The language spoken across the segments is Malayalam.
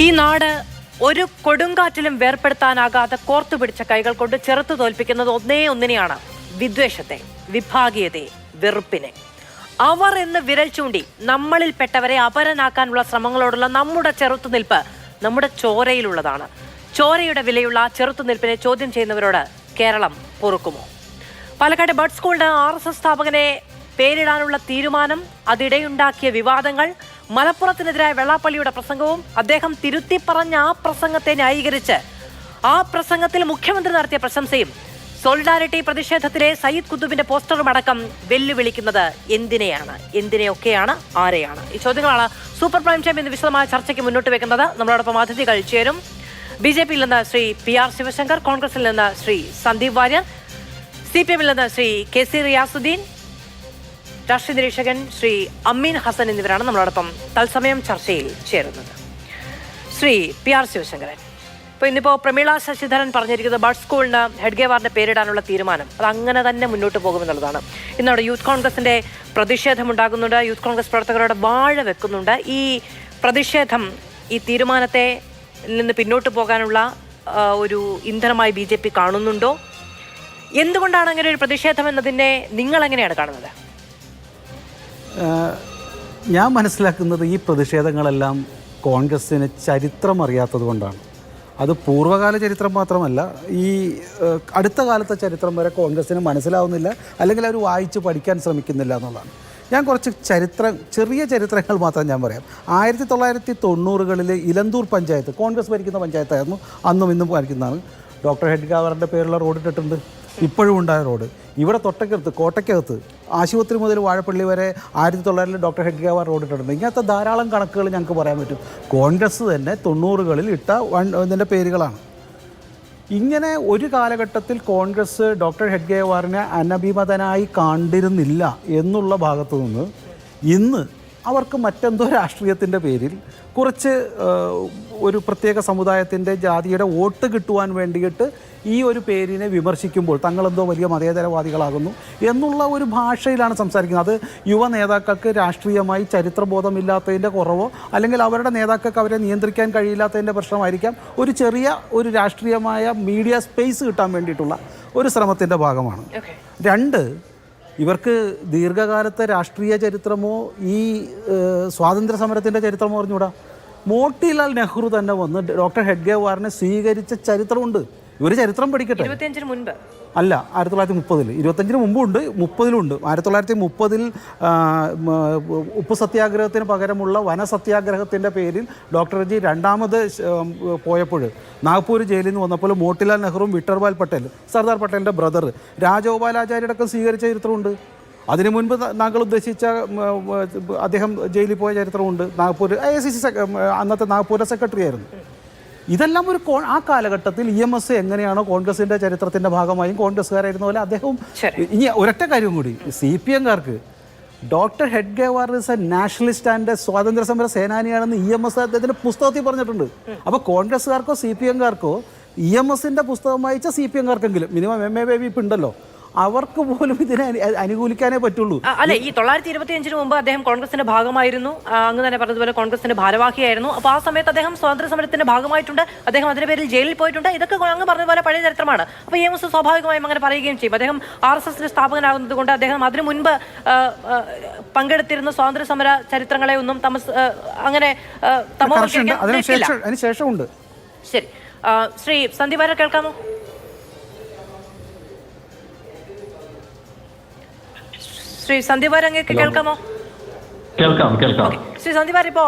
ഈ നാട് ഒരു കൊടുങ്കാറ്റിലും വേർപ്പെടുത്താനാകാതെ കോർത്തുപിടിച്ച കൈകൾ കൊണ്ട് ചെറുത്തു തോൽപ്പിക്കുന്നത് ഒന്നിനെയാണ്: വിദ്വേഷത്തെ, വിഭാഗീയതയെ, വെറുപ്പിനെ. അവർ എന്ന് വിരൽ ചൂണ്ടി നമ്മളിൽപ്പെട്ടവരെ അപരനാക്കാനുള്ള ശ്രമങ്ങളോടുള്ള നമ്മുടെ ചെറുത്തുനിൽപ്പ് നമ്മുടെ ചോരയിലുള്ളതാണ്. ചോരയുടെ വിലയുള്ള ചെറുത്തുനിൽപ്പിനെ ചോദ്യം ചെയ്യുന്നവരോട് കേരളം പൊറുക്കുമോ? പാലക്കാട് ബഡ് സ്കൂളിന് RSS സ്ഥാപകനെ പേരിടാനുള്ള തീരുമാനം, അതിടെയുണ്ടാക്കിയ വിവാദങ്ങൾ, മലപ്പുറത്തിനെതിരായ വെള്ളാപ്പള്ളിയുടെ പ്രസംഗവും അദ്ദേഹം തിരുത്തി പറഞ്ഞ ആ പ്രസംഗത്തെ ന്യായീകരിച്ച് ആ പ്രസംഗത്തിൽ മുഖ്യമന്ത്രി നടത്തിയ പ്രശംസയും, സോളിഡാരിറ്റി പ്രതിഷേധത്തിലെ സയ്യിദ് കുത്തുബിന്റെ പോസ്റ്ററും അടക്കം വെല്ലുവിളിക്കുന്നത് എന്തിനെയൊക്കെയാണ്, ആരെയാണ്? ഈ ചോദ്യങ്ങളാണ് സൂപ്പർ പ്രൈം ടൈം ഇന്ന് വിശദമായ ചർച്ചയ്ക്ക് മുന്നോട്ട് വെക്കുന്നത്. നമ്മളോടൊപ്പം അതിഥികൾ ചേരും. BJP-യിൽ നിന്ന് ശ്രീ PR ശിവശങ്കർ, കോൺഗ്രസിൽ നിന്ന് ശ്രീ സന്ദീപ് വാര്യർ, CPM-ൽ നിന്ന് ശ്രീ KC റിയാസുദ്ദീൻ, രാഷ്ട്രീയ നിരീക്ഷകൻ ശ്രീ അമീൻ ഹസൻ എന്നിവരാണ് നമ്മളോടൊപ്പം തത്സമയം ചർച്ചയിൽ ചേരുന്നത്. ശ്രീ PR ശിവശങ്കരൻ, ഇന്നിപ്പോൾ പ്രമീള ശശിധരൻ പറഞ്ഞിരിക്കുന്നത് ബഡ് സ്കൂളിന് ഹെഡ്ഗേവാറിന്റെ പേരിടാനുള്ള തീരുമാനം അത് അങ്ങനെ തന്നെ മുന്നോട്ട് പോകുമെന്നുള്ളതാണ്. ഇന്നവിടെ യൂത്ത് കോൺഗ്രസിന്റെ പ്രതിഷേധം ഉണ്ടാകുന്നുണ്ട്. യൂത്ത് കോൺഗ്രസ് പ്രവർത്തകരോട് വാഴ വെക്കുന്നുണ്ട്. ഈ പ്രതിഷേധം ഈ തീരുമാനത്തെ നിന്ന് പിന്നോട്ട് പോകാനുള്ള ഒരു ഇന്ധനമായി BJP കാണുന്നുണ്ടോ? എന്തുകൊണ്ടാണ് അങ്ങനെ ഒരു പ്രതിഷേധം എന്നതിനെ നിങ്ങൾ എങ്ങനെയാണ് കാണുന്നത്? ഞാൻ മനസ്സിലാക്കുന്നത് ഈ പ്രതിഷേധങ്ങളെല്ലാം കോൺഗ്രസ്സിന് ചരിത്രം അറിയാത്തത് കൊണ്ടാണ്. അത് പൂർവ്വകാല ചരിത്രം മാത്രമല്ല, ഈ അടുത്ത കാലത്തെ ചരിത്രം വരെ കോൺഗ്രസ്സിന് മനസ്സിലാവുന്നില്ല, അല്ലെങ്കിൽ അവർ വായിച്ച് പഠിക്കാൻ ശ്രമിക്കുന്നില്ല എന്നുള്ളതാണ്. ഞാൻ കുറച്ച് ചെറിയ ചരിത്രങ്ങൾ മാത്രം ഞാൻ പറയാം. 1990-കളിൽ ഇലന്തൂർ പഞ്ചായത്ത് കോൺഗ്രസ് ഭരിക്കുന്ന പഞ്ചായത്തായിരുന്നു, അന്നും ഇന്നും ഭരിക്കുന്നതാണ്. ഡോക്ടർ ഹെഡ്ഗേവാറിൻ്റെ പേരുള്ള റോഡ് ഇട്ടിട്ടുണ്ട്, ഇപ്പോഴും ഉണ്ടായ റോഡ്. ഇവിടെ കോട്ടയ്ക്കകത്ത് ആശുപത്രി മുതൽ വാഴപ്പള്ളി വരെ 1900 ഡോക്ടർ ഹെഡ്ഗേവാർ റോഡ് ഇട്ടിട്ടുണ്ട്. ഇങ്ങനത്തെ ധാരാളം കണക്കുകൾ ഞങ്ങൾക്ക് പറയാൻ പറ്റും. കോൺഗ്രസ് തന്നെ 90-കളിൽ ഇട്ട ഇതിൻ്റെ പേരുകളാണ്. ഇങ്ങനെ ഒരു കാലഘട്ടത്തിൽ കോൺഗ്രസ് ഡോക്ടർ ഹെഡ്ഗേവാറിനെ അനഭിമതനായി കണ്ടിരുന്നില്ല എന്നുള്ള ഭാഗത്തു നിന്ന് ഇന്ന് അവർക്ക് മറ്റെന്തോ രാഷ്ട്രീയത്തിൻ്റെ പേരിൽ കുറച്ച് ഒരു പ്രത്യേക സമുദായത്തിൻ്റെ ജാതിയുടെ വോട്ട് കിട്ടുവാൻ വേണ്ടിയിട്ട് ഈ ഒരു പേരിനെ വിമർശിക്കുമ്പോൾ തങ്ങളെന്തോ വലിയ മതേതരവാദികളാകുന്നു എന്നുള്ള ഒരു ഭാഷയിലാണ് സംസാരിക്കുന്നത്. അത് യുവ നേതാക്കൾക്ക് രാഷ്ട്രീയമായി ചരിത്രബോധമില്ലാത്തതിൻ്റെ കുറവോ അല്ലെങ്കിൽ അവരുടെ നേതാക്കൾക്ക് അവരെ നിയന്ത്രിക്കാൻ കഴിയില്ലാത്തതിൻ്റെ പ്രശ്നമായിരിക്കാം. ഒരു രാഷ്ട്രീയമായ മീഡിയ സ്പേസ് കിട്ടാൻ വേണ്ടിയിട്ടുള്ള ഒരു ശ്രമത്തിൻ്റെ ഭാഗമാണ്. 2, ഇവർക്ക് ദീർഘകാലത്തെ രാഷ്ട്രീയ ചരിത്രമോ ഈ സ്വാതന്ത്ര്യ സമരത്തിൻ്റെ ചരിത്രമോ അറിഞ്ഞൂടാ. മോട്ടിലാൽ നെഹ്റു തന്നെ വന്ന് ഡോക്ടർ ഹെഡ്ഗേവാറിനെ സ്വീകരിച്ച ചരിത്രമുണ്ട്. ഇവർ ചരിത്രം പഠിക്കട്ടെ. 25 മുൻപ് അല്ല, 1930, 25 മുമ്പുണ്ട്, 30-ലുണ്ട്. 1930 ഉപ്പ് സത്യാഗ്രഹത്തിന് പകരമുള്ള വനസത്യാഗ്രഹത്തിൻ്റെ പേരിൽ ഡോക്ടർ ജി രണ്ടാമത് പോയപ്പോൾ നാഗ്പൂർ ജയിലിൽ നിന്ന് വന്നപ്പോൾ മോട്ടിലാൽ നെഹ്റുവും വിട്ടർഭാൽ പട്ടേൽ, സർദാർ പട്ടേലിൻ്റെ ബ്രദർ, രാജഗോപാലാചാര്യടക്കം സ്വീകരിച്ച ചരിത്രമുണ്ട്. അതിനു മുൻപ് താങ്കൾ ഉദ്ദേശിച്ച അദ്ദേഹം ജയിലിൽ പോയ ചരിത്രമുണ്ട്. നാഗ്പൂർ ICC അന്നത്തെ നാഗ്പൂരിലെ സെക്രട്ടറി ആയിരുന്നു. ഇതെല്ലാം ആ കാലഘട്ടത്തിൽ EMS എങ്ങനെയാണോ കോൺഗ്രസിൻ്റെ ചരിത്രത്തിൻ്റെ ഭാഗമായും കോൺഗ്രസ്സുകാരായിരുന്ന പോലെ അദ്ദേഹവും. ഇനി ഒരൊറ്റ കാര്യം കൂടി, CPM-കാർക്ക് doctor Hedgewar is a nationalist and സ്വാതന്ത്ര്യ സമര സേനാനിയാണെന്ന് EMS അദ്ദേഹത്തിൻ്റെ പുസ്തകത്തിൽ പറഞ്ഞിട്ടുണ്ട്. അപ്പോൾ കോൺഗ്രസ്സുകാർക്കോ CPM-കാർക്കോ EMS-ന്റെ പുസ്തകം വായിച്ച CPM-കാർക്കെങ്കിലും മിനിമം MA ബേബി ഇപ്പം ഉണ്ടല്ലോ, അവർക്ക് പോലും ഇതിനെ അനുകൂലിക്കാനേ പറ്റുള്ളൂ. അല്ലെ, ഈ 925 മുമ്പ് അദ്ദേഹം കോൺഗ്രസിന്റെ ഭാഗമായിരുന്നു, അങ്ങ് തന്നെ പറഞ്ഞതുപോലെ കോൺഗ്രസിന്റെ ഭാരവാഹിയായിരുന്നു. അപ്പോൾ ആ സമയത്ത് അദ്ദേഹം സ്വാതന്ത്ര്യ സമരത്തിന്റെ ഭാഗമായിട്ടുണ്ട്, അദ്ദേഹം അതിന്റെ പേരിൽ ജയിലിൽ പോയിട്ടുണ്ട്. ഇതൊക്കെ അങ്ങ് പറഞ്ഞതുപോലെ പഴയ ചരിത്രമാണ്. അപ്പോൾ EMS സ്വാഭാവികമായും അങ്ങനെ പറയുകയും ചെയ്യും. അദ്ദേഹം RSS സ്ഥാപകനാകുന്നത് കൊണ്ട് അദ്ദേഹം അതിനു മുൻപ് പങ്കെടുത്തിരുന്ന സ്വാതന്ത്ര്യ സമര ചരിത്രങ്ങളെ ഒന്നും അങ്ങനെ ശേഷമുണ്ട്. ശരി, ശ്രീ സന്ദീപ് വാര്യർ കേൾക്കാമോ? ശ്രീ സന്ദീപ് വാര്യർ അങ്ങേക്ക് കേൾക്കാമോ? കേൾക്കാം. ശ്രീ സന്ദീപ് വാര്യർ, ഇപ്പോ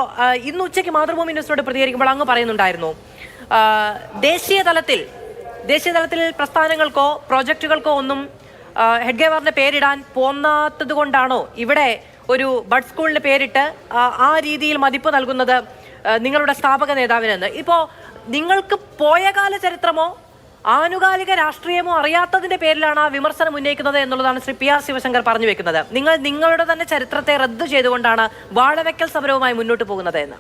ഇന്ന് ഉച്ചയ്ക്ക് മാതൃഭൂമി ന്യൂസിനോട് പ്രതികരിക്കുമ്പോൾ അങ്ങ് പറയുന്നുണ്ടായിരുന്നു, ദേശീയ തലത്തിൽ പ്രസ്ഥാനങ്ങൾക്കോ പ്രോജക്റ്റുകൾക്കോ ഒന്നും ഹെഡ്ഗേവാറിന്റെ പേരിടാൻ പോന്നാത്തത് കൊണ്ടാണോ ഇവിടെ ഒരു ബഡ് സ്കൂളിന് പേരിട്ട് ആ രീതിയിൽ മതിപ്പ് നൽകുന്നത് നിങ്ങളുടെ സ്ഥാപക നേതാവിനെന്ന്? ഇപ്പോൾ നിങ്ങൾക്ക് പോയകാല ചരിത്രമോ ആനുകാലിക രാഷ്ട്രീയമോ അറിയാത്തതിന്റെ പേരിലാണ് ആ വിമർശനം ഉന്നയിക്കുന്നത് എന്നുള്ളതാണ് ശ്രീ PR ശിവശങ്കർ പറഞ്ഞു വെക്കുന്നത്. നിങ്ങൾ നിങ്ങളുടെ തന്നെ ചരിത്രത്തെ റദ്ദു ചെയ്തുകൊണ്ടാണ് വാഴവെക്കൽ സമരവുമായി മുന്നോട്ട് പോകുന്നത് എന്ന്.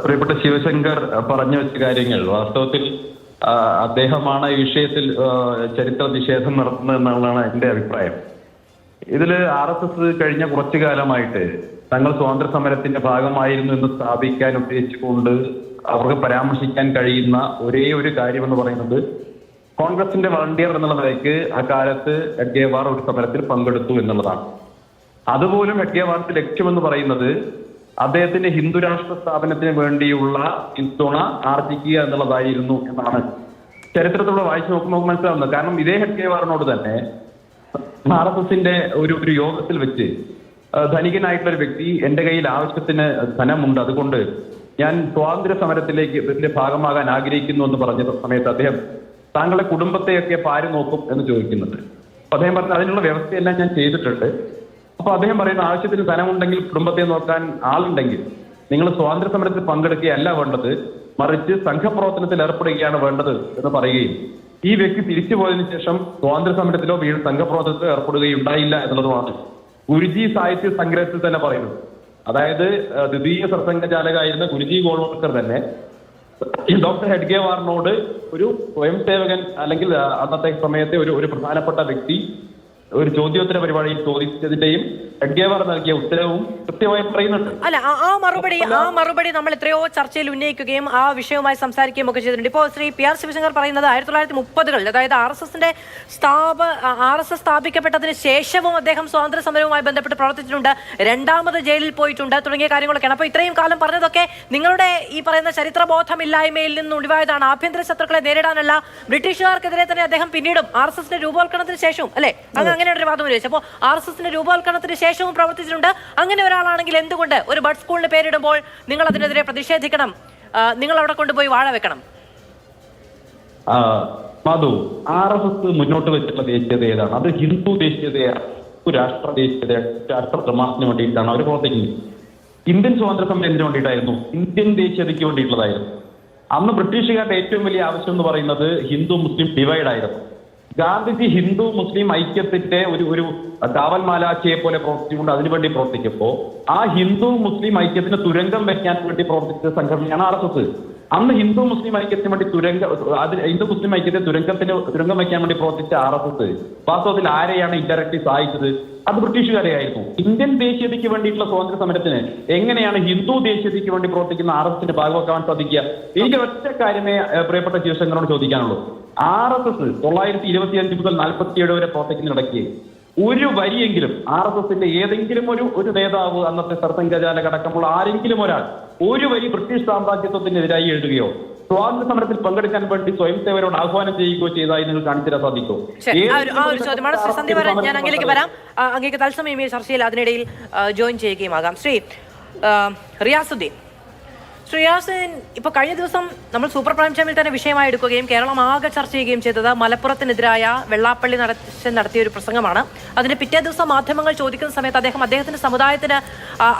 പ്രിയപ്പെട്ട ശിവശങ്കർ പറഞ്ഞു വെച്ച കാര്യങ്ങൾ വാസ്തവത്തിൽ അദ്ദേഹമാണ് ഈ വിഷയത്തിൽ ചരിത്ര നിഷേധം നടത്തുന്നത് എന്നുള്ളതാണ് എന്റെ അഭിപ്രായം. ഇതില് RSS കഴിഞ്ഞ കുറച്ചു കാലമായിട്ട് തങ്ങൾ സ്വാതന്ത്ര്യ സമരത്തിന്റെ ഭാഗമായിരുന്നു എന്ന് സ്ഥാപിക്കാൻ ഉദ്ദേശിച്ചുകൊണ്ട് അവർക്ക് പരാമർശിക്കാൻ കഴിയുന്ന ഒരേ ഒരു കാര്യമെന്ന് പറയുന്നത് കോൺഗ്രസിന്റെ വളണ്ടിയർ എന്നുള്ള നിലയ്ക്ക് അക്കാലത്ത് ഹെഡ്ഗേവാർ ഒരു സമരത്തിൽ പങ്കെടുത്തു എന്നുള്ളതാണ്. അതുപോലും ഹെഡ്ഗേവാറിന്റെ ലക്ഷ്യമെന്ന് പറയുന്നത് അദ്ദേഹത്തിന്റെ ഹിന്ദു രാഷ്ട്ര സ്ഥാപനത്തിന് വേണ്ടിയുള്ള പിന്തുണ ആർജിക്കുക എന്നുള്ളതായിരുന്നു എന്നാണ് ചരിത്രത്തിലൂടെ വായിച്ചു നോക്കുമ്പോൾ മനസ്സിലാവുന്നത്. കാരണം ഇതേ ഹെഡ്ഗേവാറിനോട് തന്നെ RSSന്റെ ഒരു യോഗത്തിൽ വെച്ച് ധനികനായിട്ടുള്ള ഒരു വ്യക്തി എന്റെ കയ്യിൽ ആവശ്യത്തിന് ധനമുണ്ട്, അതുകൊണ്ട് ഞാൻ സ്വാതന്ത്ര്യ സമരത്തിലേക്ക് ഇതിന്റെ ഭാഗമാകാൻ ആഗ്രഹിക്കുന്നു എന്ന് പറഞ്ഞ സമയത്ത് അദ്ദേഹം താങ്കളുടെ കുടുംബത്തെയൊക്കെ പാരി നോക്കും എന്ന് ചോദിക്കുന്നുണ്ട്. അപ്പൊ അദ്ദേഹം പറഞ്ഞു അതിനുള്ള വ്യവസ്ഥയെല്ലാം ഞാൻ ചെയ്തിട്ടുണ്ട്. അപ്പൊ അദ്ദേഹം പറയുന്ന ആവശ്യത്തിന് ധനമുണ്ടെങ്കിൽ കുടുംബത്തെ നോക്കാൻ ആളുണ്ടെങ്കിൽ നിങ്ങൾ സ്വാതന്ത്ര്യ സമരത്തിൽ പങ്കെടുക്കുകയല്ല വേണ്ടത്, മറിച്ച് സംഘപ്രവർത്തനത്തിൽ ഏർപ്പെടുകയാണ് വേണ്ടത് എന്ന് പറയുകയും ഈ വ്യക്തി തിരിച്ചു പോയതിനു ശേഷം സ്വാതന്ത്ര്യ സമരത്തിലോ വീണ്ടും സംഘപ്രവർത്തനത്തിലോ ഏർപ്പെടുകയുണ്ടായില്ല എന്നുള്ളതുമാണ് ഗുരുജി സാഹിത്യ സംഗ്രഹത്തിൽ തന്നെ പറയുന്നത്. അതായത് ദ്വിതീയ സർസംഘചാലകായിരുന്ന ഗുരുജി ഗോൾവൽക്കർ തന്നെ ഡോക്ടർ ഹെഡ്ഗേവാറിനോട് ഒരു സ്വയം സേവകൻ അല്ലെങ്കിൽ അന്നത്തെ സമയത്തെ ഒരു പ്രധാനപ്പെട്ട വ്യക്തി ഒരു ചോദ്യോത്തര പരിപാടിയിൽ ചോദിച്ചതിന്റെയും ഹെഡ്ഗേവാർ നൽകിയ ഉത്തരവും കൃത്യമായി പറയുന്നുണ്ട്. അല്ല, ആ മറുപടി നമ്മൾ എത്രയോ ചർച്ചയിൽ ഉന്നയിക്കുകയും ആ വിഷയവുമായി സംസാരിക്കുകയും ഒക്കെ ചെയ്തിട്ടുണ്ട്. ഇപ്പോൾ ശ്രീ PR ശിവശങ്കർ പറയുന്നത് 1930-കളിൽ, അതായത് RSS സ്ഥാപിക്കപ്പെട്ടതിന് ശേഷവും അദ്ദേഹം സ്വാതന്ത്ര്യ സമരവുമായി ബന്ധപ്പെട്ട് പ്രവർത്തിച്ചിട്ടുണ്ട്, രണ്ടാമത് ജയിലിൽ പോയിട്ടുണ്ട് തുടങ്ങിയ കാര്യങ്ങളൊക്കെയാണ്. അപ്പോൾ ഇത്രയും കാലം പറഞ്ഞതൊക്കെ നിങ്ങളുടെ ഈ പറയുന്ന ചരിത്രബോധമില്ലായ്മയിൽ നിന്ന് ഒഴിവായതാണ്. ആഭ്യന്തര ശത്രുക്കളെ നേരിടാനല്ല, ബ്രിട്ടീഷുകാർക്കെതിരെ തന്നെ അദ്ദേഹം പിന്നീടും RSSന്റെ രൂപവൽക്കരണത്തിന് ശേഷവും അല്ലെ അങ്ങനെയാണ് ഒരു വാദം ഉന്നയിച്ചത്. അപ്പോൾ RSSന്റെ രൂപവൽക്കരണത്തിന് ശേഷവും പ്രവർത്തിച്ചിട്ടുണ്ട്. അങ്ങനെ ഒരാളാണെങ്കിൽ എന്തുകൊണ്ട് ഒരു ബഡ് സ്കൂളിന് പേരിടുമ്പോൾ നിങ്ങൾ അതിനെതിരെ പ്രതിഷേധിക്കണം, നിങ്ങൾ അവിടെ കൊണ്ടുപോയി വാഴ വെക്കണം? മധു, RSS മുന്നോട്ട് വെച്ചിട്ടുള്ള ദേശീയത ഏതാണ്? അത് ഹിന്ദു ദേശീയതയാണ്, രാഷ്ട്ര ദേശീയത, രാഷ്ട്ര പ്രമാണത്തിന് വേണ്ടിയിട്ടാണ് അവർ പ്രവർത്തിക്കുന്നത്. ഇന്ത്യൻ സ്വാതന്ത്ര്യ സമരം എന്തിനു വേണ്ടിയിട്ടായിരുന്നു? ഇന്ത്യൻ ദേശീയതയ്ക്ക് വേണ്ടിയിട്ടുള്ളതായിരുന്നു. അന്ന് ബ്രിട്ടീഷുകാരുടെ ഏറ്റവും വലിയ ആവശ്യം എന്ന് പറയുന്നത് ഹിന്ദു മുസ്ലിം ഡിവൈഡ് ആയിരുന്നു. ഗാന്ധിജി ഹിന്ദു മുസ്ലിം ഐക്യത്തിന്റെ ഒരു കാവൽ മാലാഖയെ പോലെ പ്രവർത്തിച്ചുകൊണ്ട് അതിനുവേണ്ടി പ്രവർത്തിക്കുമ്പോൾ ആ ഹിന്ദു മുസ്ലിം ഐക്യത്തിന് തുരങ്കം വെക്കാൻ വേണ്ടി പ്രവർത്തിച്ച സംഘടനയാണ് RSS. അന്ന് ഹിന്ദു മുസ്ലിം ഐക്യത്തിന് വേണ്ടി ഹിന്ദു മുസ്ലിം ഐക്യത്തെ തുരങ്കം വെക്കാൻ വേണ്ടി പ്രവർത്തിച്ച RSS വാസ്തവത്തിൽ ആരെയാണ് ഇൻഡയറക്ട്ലി സഹായിച്ചത്? അത് ബ്രിട്ടീഷുകാരെയായിരുന്നു. ഇന്ത്യൻ ദേശീയതയ്ക്ക് വേണ്ടിയിട്ടുള്ള സ്വാതന്ത്ര്യ സമരത്തിന് എങ്ങനെയാണ് ഹിന്ദു ദേശീയതയ്ക്ക് വേണ്ടി പ്രവർത്തിക്കുന്ന RSSന്റെ ഭാഗമാക്കാൻ സാധിക്കുക? എനിക്ക് ഒറ്റ കാര്യമേ പ്രിയപ്പെട്ട ശിവശങ്കറോട് ചോദിക്കാനുള്ളൂ. RSS 1925 മുതൽ 47 വരെ പ്രവർത്തിക്കുന്നിടയ്ക്ക് ഒരു വരിയെങ്കിലും RSSന്റെ ഏതെങ്കിലും ഒരു നേതാവ്, അന്നത്തെ സർസംഘചാലക അടക്കമുള്ള ആരെങ്കിലും ഒരാൾ ഒരു വരി ബ്രിട്ടീഷ് സാമ്രാജ്യത്വത്തിനെതിരായി എഴുതുകയോ സ്വാതന്ത്ര്യ സമരത്തിൽ പങ്കെടുക്കാൻ വേണ്ടി സ്വയം സേവകരോട് ആഹ്വാനം ചെയ്യുകയോ ചെയ്തതായി നിങ്ങൾ കാണിച്ചു തരാൻ സാധിക്കുമോ? ഒരു ചോദ്യമാണ് ശ്രീ സന്ദീപ്, ഞാൻ അങ്ങേക്ക് വരാം. അങ്ങേക്ക് തത്സമയം ഈ ചർച്ചയിൽ അതിനിടയിൽ ജോയിൻ ചെയ്യുകയുമാകാം. ശ്രീ റിയാസുദ്ദീൻ, ഇപ്പൊ കഴിഞ്ഞ ദിവസം നമ്മൾ സൂപ്പർ പ്രൈം ടൈമിൽ തന്നെ വിഷയമായി എടുക്കുകയും കേരളം ആകെ ചർച്ച ചെയ്യുകയും ചെയ്തത് മലപ്പുറത്തിനെതിരായ വെള്ളാപ്പള്ളി നടത്തിയ ഒരു പ്രസംഗമാണ്. അതിന്റെ പിറ്റേ ദിവസം മാധ്യമങ്ങൾ ചോദിക്കുന്ന സമയത്ത് അദ്ദേഹത്തിന്റെ സമുദായത്തിന്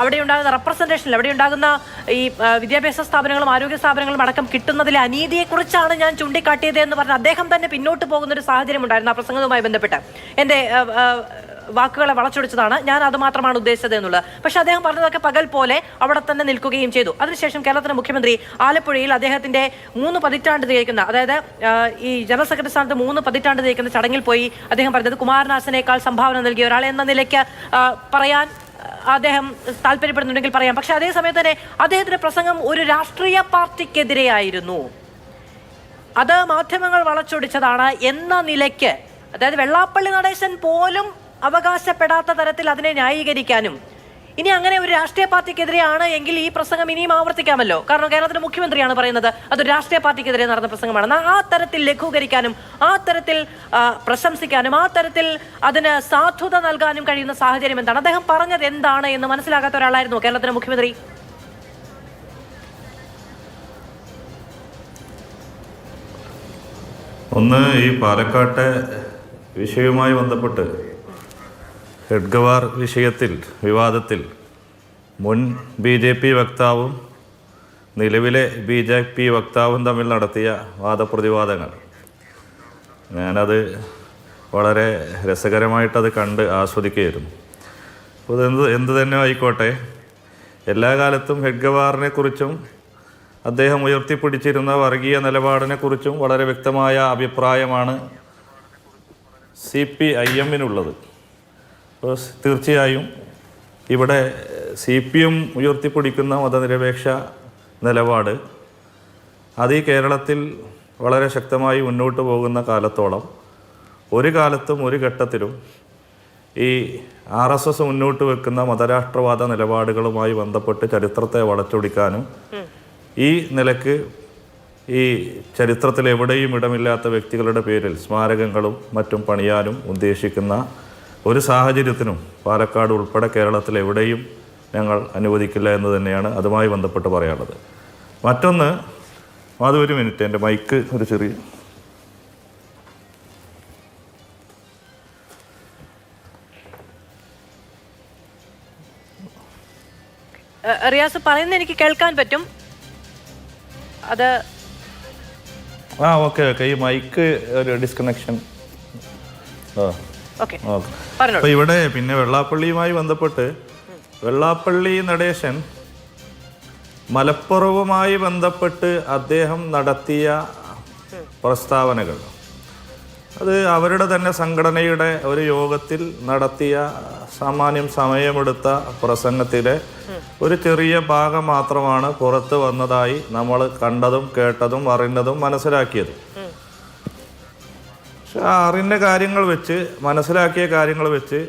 അവിടെ ഉണ്ടാകുന്ന റെപ്രസെന്റേഷനിൽ, അവിടെ ഉണ്ടാകുന്ന ഈ വിദ്യാഭ്യാസ സ്ഥാപനങ്ങളും ആരോഗ്യ സ്ഥാപനങ്ങളും അടക്കം കിട്ടുന്നതിലെ അനീതിയെക്കുറിച്ചാണ് ഞാൻ ചൂണ്ടിക്കാട്ടിയത് എന്ന് പറഞ്ഞ് അദ്ദേഹം തന്നെ പിന്നോട്ട് പോകുന്ന ഒരു സാഹചര്യം ഉണ്ടായിരുന്നു ആ പ്രസംഗവുമായി ബന്ധപ്പെട്ട്. എന്റെ വാക്കുകളെ വളച്ചൊടിച്ചതാണ്, ഞാൻ അത് മാത്രമാണ് ഉദ്ദേശിച്ചത് എന്നുള്ളത്. പക്ഷെ അദ്ദേഹം പറഞ്ഞതൊക്കെ പകൽ പോലെ അവിടെ തന്നെ നിൽക്കുകയും ചെയ്തു. അതിനുശേഷം കേരളത്തിന്റെ മുഖ്യമന്ത്രി ആലപ്പുഴയിൽ അദ്ദേഹത്തിന്റെ 3 പതിറ്റാണ്ട് തികയ്ക്കുന്ന, അതായത് ഈ ജനറൽ സെക്രട്ടറി സ്ഥാനത്ത് 3 പതിറ്റാണ്ട് തികയ്ക്കുന്ന ചടങ്ങിൽ പോയി അദ്ദേഹം പറഞ്ഞത് കുമാരനാശനേക്കാൾ സംഭാവന നൽകിയ ഒരാൾ എന്ന നിലയ്ക്ക് പറയാൻ അദ്ദേഹം താല്പര്യപ്പെടുന്നുണ്ടെങ്കിൽ പറയാം. പക്ഷെ അതേ സമയത്ത് തന്നെ അദ്ദേഹത്തിന്റെ പ്രസംഗം ഒരു രാഷ്ട്രീയ പാർട്ടിക്കെതിരെയായിരുന്നു, അത് മാധ്യമങ്ങൾ വളച്ചൊടിച്ചതാണ് എന്ന നിലയ്ക്ക്, അതായത് വെള്ളാപ്പള്ളി നടേശൻ പോലും അവകാശപ്പെടാത്ത തരത്തിൽ അതിനെ ന്യായീകരിക്കാനും, ഇനി അങ്ങനെ ഒരു രാഷ്ട്രീയ പാർട്ടിക്കെതിരെയാണ് എങ്കിൽ ഈ പ്രസംഗം ഇനിയും ആവർത്തിക്കാമല്ലോ, കാരണം കേരളത്തിന്റെ മുഖ്യമന്ത്രിയാണ് പറയുന്നത് അതൊരു രാഷ്ട്രീയ പാർട്ടിക്കെതിരെ നടന്ന പ്രസംഗമാണെന്ന്, ആ തരത്തിൽ ലഘൂകരിക്കാനും ആ തരത്തിൽ പ്രശംസിക്കാനും ആ തരത്തിൽ അതിന് സാധുത നൽകാനും കഴിയുന്ന സാഹചര്യം എന്താണ്? അദ്ദേഹം പറഞ്ഞത് എന്താണ് എന്ന് മനസ്സിലാകാത്ത ഒരാളായിരുന്നു കേരളത്തിന്റെ മുഖ്യമന്ത്രി. ഒന്ന്, ഈ പാലക്കാട്ടെ വിഷയവുമായി ബന്ധപ്പെട്ട് ഹെഡ്ഗവാർ വിവാദത്തിൽ മുൻ BJP വക്താവും നിലവിലെ BJP വക്താവും തമ്മിൽ നടത്തിയ വാദപ്രതിവാദങ്ങൾ ഞാനത് വളരെ രസകരമായിട്ടത് കണ്ട് ആസ്വദിക്കുകയായിരുന്നു. അപ്പോൾ എന്ത് തന്നെ ആയിക്കോട്ടെ, എല്ലാ കാലത്തും ഹെഡ്ഗവാറിനെ കുറിച്ചും അദ്ദേഹം ഉയർത്തിപ്പിടിച്ചിരുന്ന വർഗീയ നിലപാടിനെക്കുറിച്ചും വളരെ വ്യക്തമായ അഭിപ്രായമാണ് CPIM-നുള്ളത്. അപ്പോൾ തീർച്ചയായും ഇവിടെ CPM ഉയർത്തിപ്പിടിക്കുന്ന മതനിരപേക്ഷ നിലപാട് അത് ഈ കേരളത്തിൽ വളരെ ശക്തമായി മുന്നോട്ട് പോകുന്ന കാലത്തോളം ഒരു കാലത്തും ഒരു ഘട്ടത്തിലും ഈ RSS മുന്നോട്ട് വെക്കുന്ന മതരാഷ്ട്രവാദ നിലപാടുകളുമായി ബന്ധപ്പെട്ട് ചരിത്രത്തെ വളച്ചൊടിക്കാനും ഈ നിലക്ക് ഈ ചരിത്രത്തിൽ എവിടെയും ഇടമില്ലാത്ത വ്യക്തികളുടെ പേരിൽ സ്മാരകങ്ങളും മറ്റും പണിയാനും ഉദ്ദേശിക്കുന്ന ഒരു സാഹചര്യത്തിനും പാലക്കാട് ഉൾപ്പെടെ കേരളത്തിൽ എവിടെയും ഞങ്ങൾ അനുവദിക്കില്ല എന്ന് തന്നെയാണ് അതുമായി ബന്ധപ്പെട്ട് പറയാനുള്ളത്. മറ്റൊന്ന്, അത് ഒരു മിനിറ്റ്, എൻ്റെ മൈക്ക് ഒരു ചെറിയ റിയാസ് പറയുന്നത് എനിക്ക് കേൾക്കാൻ പറ്റും. അത് ഓക്കെ ഈ മൈക്ക് ഒരു ഡിസ്കണക്ഷൻ. പറഞ്ഞോളൂ. ഇവിടെ പിന്നെ വെള്ളാപ്പള്ളിയുമായി ബന്ധപ്പെട്ട് വെള്ളാപ്പള്ളി നടേശൻ മലപ്പുറവുമായി ബന്ധപ്പെട്ട് അദ്ദേഹം നടത്തിയ പ്രസ്താവനകൾ അത് അവരുടെ തന്നെ സംഘടനയുടെ ഒരു യോഗത്തിൽ നടത്തിയ സാമാന്യം സമയമെടുത്ത പ്രസംഗത്തിലെ ഒരു ചെറിയ ഭാഗം മാത്രമാണ് പുറത്ത് വന്നതായി നമ്മൾ കണ്ടതും കേട്ടതും അറിഞ്ഞതും മനസ്സിലാക്കിയതും. പക്ഷെ ആ അറിഞ്ഞ കാര്യങ്ങൾ വെച്ച് മനസ്സിലാക്കിയ കാര്യങ്ങൾ വെച്ച്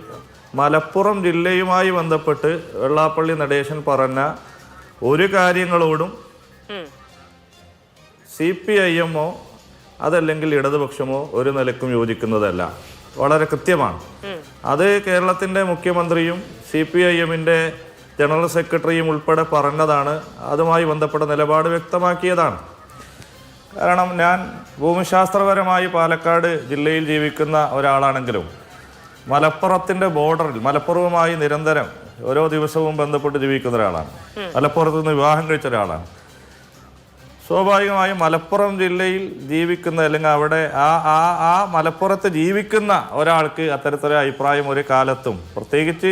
മലപ്പുറം ജില്ലയുമായി ബന്ധപ്പെട്ട് വെള്ളാപ്പള്ളി നടേശൻ പറഞ്ഞ ഒരു കാര്യങ്ങളോടും CPIM അതല്ലെങ്കിൽ ഇടതുപക്ഷമോ ഒരു നിലക്കും യോജിക്കുന്നതല്ല. വളരെ കൃത്യമാണ്. അത് കേരളത്തിൻ്റെ മുഖ്യമന്ത്രിയും CPIM-ന്റെ ജനറൽ സെക്രട്ടറിയും ഉൾപ്പെടെ പറഞ്ഞതാണ്. അതുമായി ബന്ധപ്പെട്ട നിലപാട് വ്യക്തമാക്കിയതാണ്. കാരണം ഞാൻ ഭൂമിശാസ്ത്രപരമായി പാലക്കാട് ജില്ലയിൽ ജീവിക്കുന്ന ഒരാളാണെങ്കിലും മലപ്പുറത്തിൻ്റെ ബോർഡറിൽ മലപ്പുറവുമായി നിരന്തരം ഓരോ ദിവസവും ബന്ധപ്പെട്ട് ജീവിക്കുന്ന ഒരാളാണ്. മലപ്പുറത്ത് നിന്ന് വിവാഹം കഴിച്ച ഒരാളാണ്. സ്വാഭാവികമായും മലപ്പുറം ജില്ലയിൽ ജീവിക്കുന്ന അല്ലെങ്കിൽ അവിടെ ആ മലപ്പുറത്ത് ജീവിക്കുന്ന ഒരാൾക്ക് അത്തരത്തിലൊരു അഭിപ്രായം ഒരു കാലത്തും പ്രത്യേകിച്ച്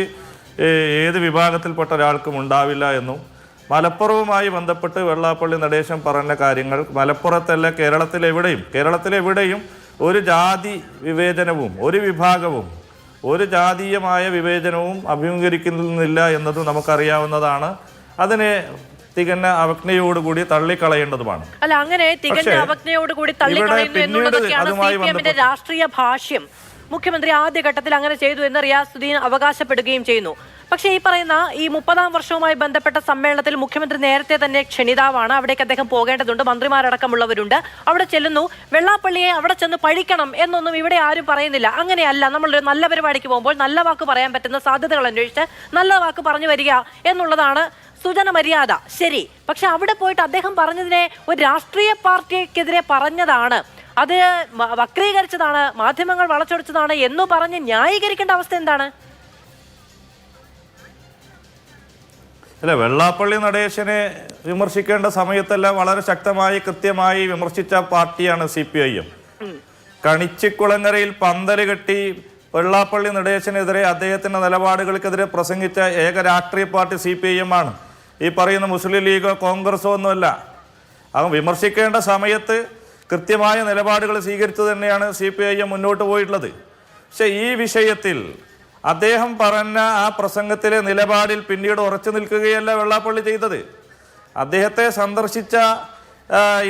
ഏത് വിഭാഗത്തിൽപ്പെട്ട ഒരാൾക്കും ഉണ്ടാവില്ല എന്നും മലപ്പുറവുമായി ബന്ധപ്പെട്ട് വെള്ളാപ്പള്ളി നടേശൻ പറഞ്ഞ കാര്യങ്ങൾ മലപ്പുറത്തല്ല കേരളത്തിലെവിടെയും ഒരു ജാതി വിവേചനവും ഒരു വിഭാഗവും ഒരു ജാതീയമായ വിവേചനവും അഭിമുഖീകരിക്കുന്നില്ല എന്നതും നമുക്കറിയാവുന്നതാണ്. അതിനെ തികഞ്ഞ അവജ്ഞയോടുകൂടി തള്ളിക്കളയേണ്ടതുമാണ്. അല്ല, അങ്ങനെ തികഞ്ഞ അവജ്ഞയോടുകൂടി തള്ളിക്കളയുന്നു എന്നുള്ളതൊക്കെയാണ് CPM-ന്റെ രാഷ്ട്രീയ ഭാഷ്യം. മുഖ്യമന്ത്രി ആദ്യഘട്ടത്തിൽ അങ്ങനെ ചെയ്തു എന്ന് റിയാസുദ്ദീൻ അവകാശപ്പെടുകയും ചെയ്യുന്നു. പക്ഷേ ഈ പറയുന്ന ഈ 30-ാം വർഷവുമായി ബന്ധപ്പെട്ട സമ്മേളനത്തിൽ മുഖ്യമന്ത്രി നേരത്തെ തന്നെ ക്ഷണിതാവാണ്. അവിടേക്ക് അദ്ദേഹം പോകേണ്ടതുണ്ട്. മന്ത്രിമാരടക്കമുള്ളവരുണ്ട്. അവിടെ ചെല്ലുന്നു. വെള്ളാപ്പള്ളിയെ അവിടെ ചെന്ന് പഴിക്കണം എന്നൊന്നും ഇവിടെ ആരും പറയുന്നില്ല. അങ്ങനെയല്ല, നമ്മളൊരു നല്ല പരിപാടിക്ക് പോകുമ്പോൾ നല്ല വാക്ക് പറയാൻ പറ്റുന്ന സാധ്യതകൾ അന്വേഷിച്ച് നല്ല വാക്ക് പറഞ്ഞു വരിക എന്നുള്ളതാണ് സുജന മര്യാദ. ശരി. പക്ഷെ അവിടെ പോയിട്ട് അദ്ദേഹം പറഞ്ഞതിനെ ഒരു രാഷ്ട്രീയ പാർട്ടിക്കെതിരെ പറഞ്ഞതാണ്, അത് വക്രീകരിച്ചതാണ്, മാധ്യമങ്ങൾ വളച്ചൊടിച്ചതാണ് എന്ന് പറഞ്ഞ് ന്യായീകരിക്കേണ്ട അവസ്ഥ എന്താണ്? അല്ല, വെള്ളാപ്പള്ളി നടേശനെ വിമർശിക്കേണ്ട സമയത്തെല്ലാം വളരെ ശക്തമായി കൃത്യമായി വിമർശിച്ച പാർട്ടിയാണ് CPIM. കണിച്ചിക്കുളങ്ങരയിൽ പന്തല് കെട്ടി വെള്ളാപ്പള്ളി നടേശനെതിരെ അദ്ദേഹത്തിന്റെ നിലപാടുകൾക്കെതിരെ പ്രസംഗിച്ച ഏക രാഷ്ട്രീയ പാർട്ടി CPIM ആണ്. ഈ പറയുന്ന മുസ്ലിം ലീഗോ കോൺഗ്രസോ ഒന്നുമല്ല. അവൻ വിമർശിക്കേണ്ട സമയത്ത് കൃത്യമായ നിലപാടുകൾ സ്വീകരിച്ചു തന്നെയാണ് CPIM മുന്നോട്ട് പോയിട്ടുള്ളത്. പക്ഷെ ഈ വിഷയത്തിൽ അദ്ദേഹം പറഞ്ഞ ആ പ്രസംഗത്തിലെ നിലപാടിൽ പിന്നീട് ഉറച്ചു നിൽക്കുകയല്ല വെള്ളാപ്പള്ളി ചെയ്തത്. അദ്ദേഹത്തെ സന്ദർശിച്ച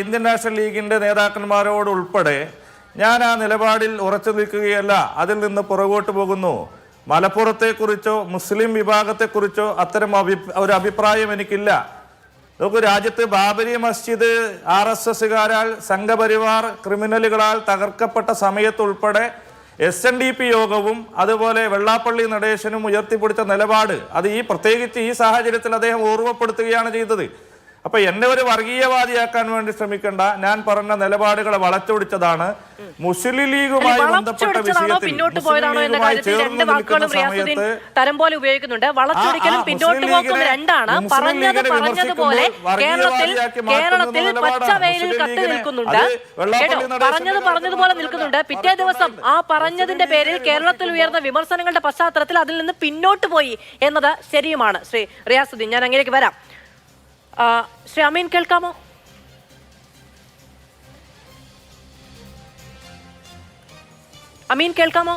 ഇന്ത്യൻ നാഷണൽ ലീഗിൻ്റെ നേതാക്കന്മാരോട് ഉൾപ്പെടെ ഞാൻ ആ നിലപാടിൽ ഉറച്ചു നിൽക്കുകയല്ല, അതിൽ നിന്ന് പുറകോട്ട് പോകുന്നു, മലപ്പുറത്തെക്കുറിച്ചോ മുസ്ലിം വിഭാഗത്തെക്കുറിച്ചോ അത്തരം ഒരു അഭിപ്രായം എനിക്കില്ല. നമുക്ക് രാജ്യത്ത് ബാബരി മസ്ജിദ് RSSകാരാൽ സംഘപരിവാർ ക്രിമിനലുകളാൽ തകർക്കപ്പെട്ട സമയത്തുൾപ്പെടെ SNDP യോഗവും അതുപോലെ വെള്ളാപ്പള്ളി നടേശനും ഉയർത്തിപ്പിടിച്ച നിലപാട് അത് പ്രത്യേകിച്ച് ഈ സാഹചര്യത്തിൽ അദ്ദേഹം ഓർമ്മപ്പെടുത്തുകയാണ് ചെയ്തത്. അപ്പൊ എന്നെ ഒരു വർഗീയവാദിയാക്കാൻ വേണ്ടി ശ്രമിക്കേണ്ട, ഞാൻ പറഞ്ഞ നിലപാടുകളെ വളച്ചൊടിച്ചതാണ്. മുസ്ലിം ലീഗുമായി ബന്ധപ്പെട്ട വിഷയത്തിൽ തരം പോലെ ഉപയോഗിക്കുന്നുണ്ട്. വളച്ചൊടിക്കലും പിന്നോട്ട് പോക്കും രണ്ടാണ്. പറഞ്ഞതുപോലെ കേരളത്തിൽ പച്ചവെയിലിൽ കത്തി നിൽക്കുന്നുണ്ട്. പറഞ്ഞതുപോലെ നിൽക്കുന്നുണ്ട്. പിറ്റേ ദിവസം ആ പറഞ്ഞതിന്റെ പേരിൽ കേരളത്തിൽ ഉയർന്ന വിമർശനങ്ങളുടെ പശ്ചാത്തലത്തിൽ അതിൽ നിന്ന് പിന്നോട്ട് പോയി എന്നത് ശരിയുമാണ്. ശ്രീ റിയാസുദ്ദീൻ, ഞാൻ അങ്ങേക്ക് വരാം. ശ്രീ അമീൻ, കേൾക്കാമോ? അമീൻ, കേൾക്കാമോ?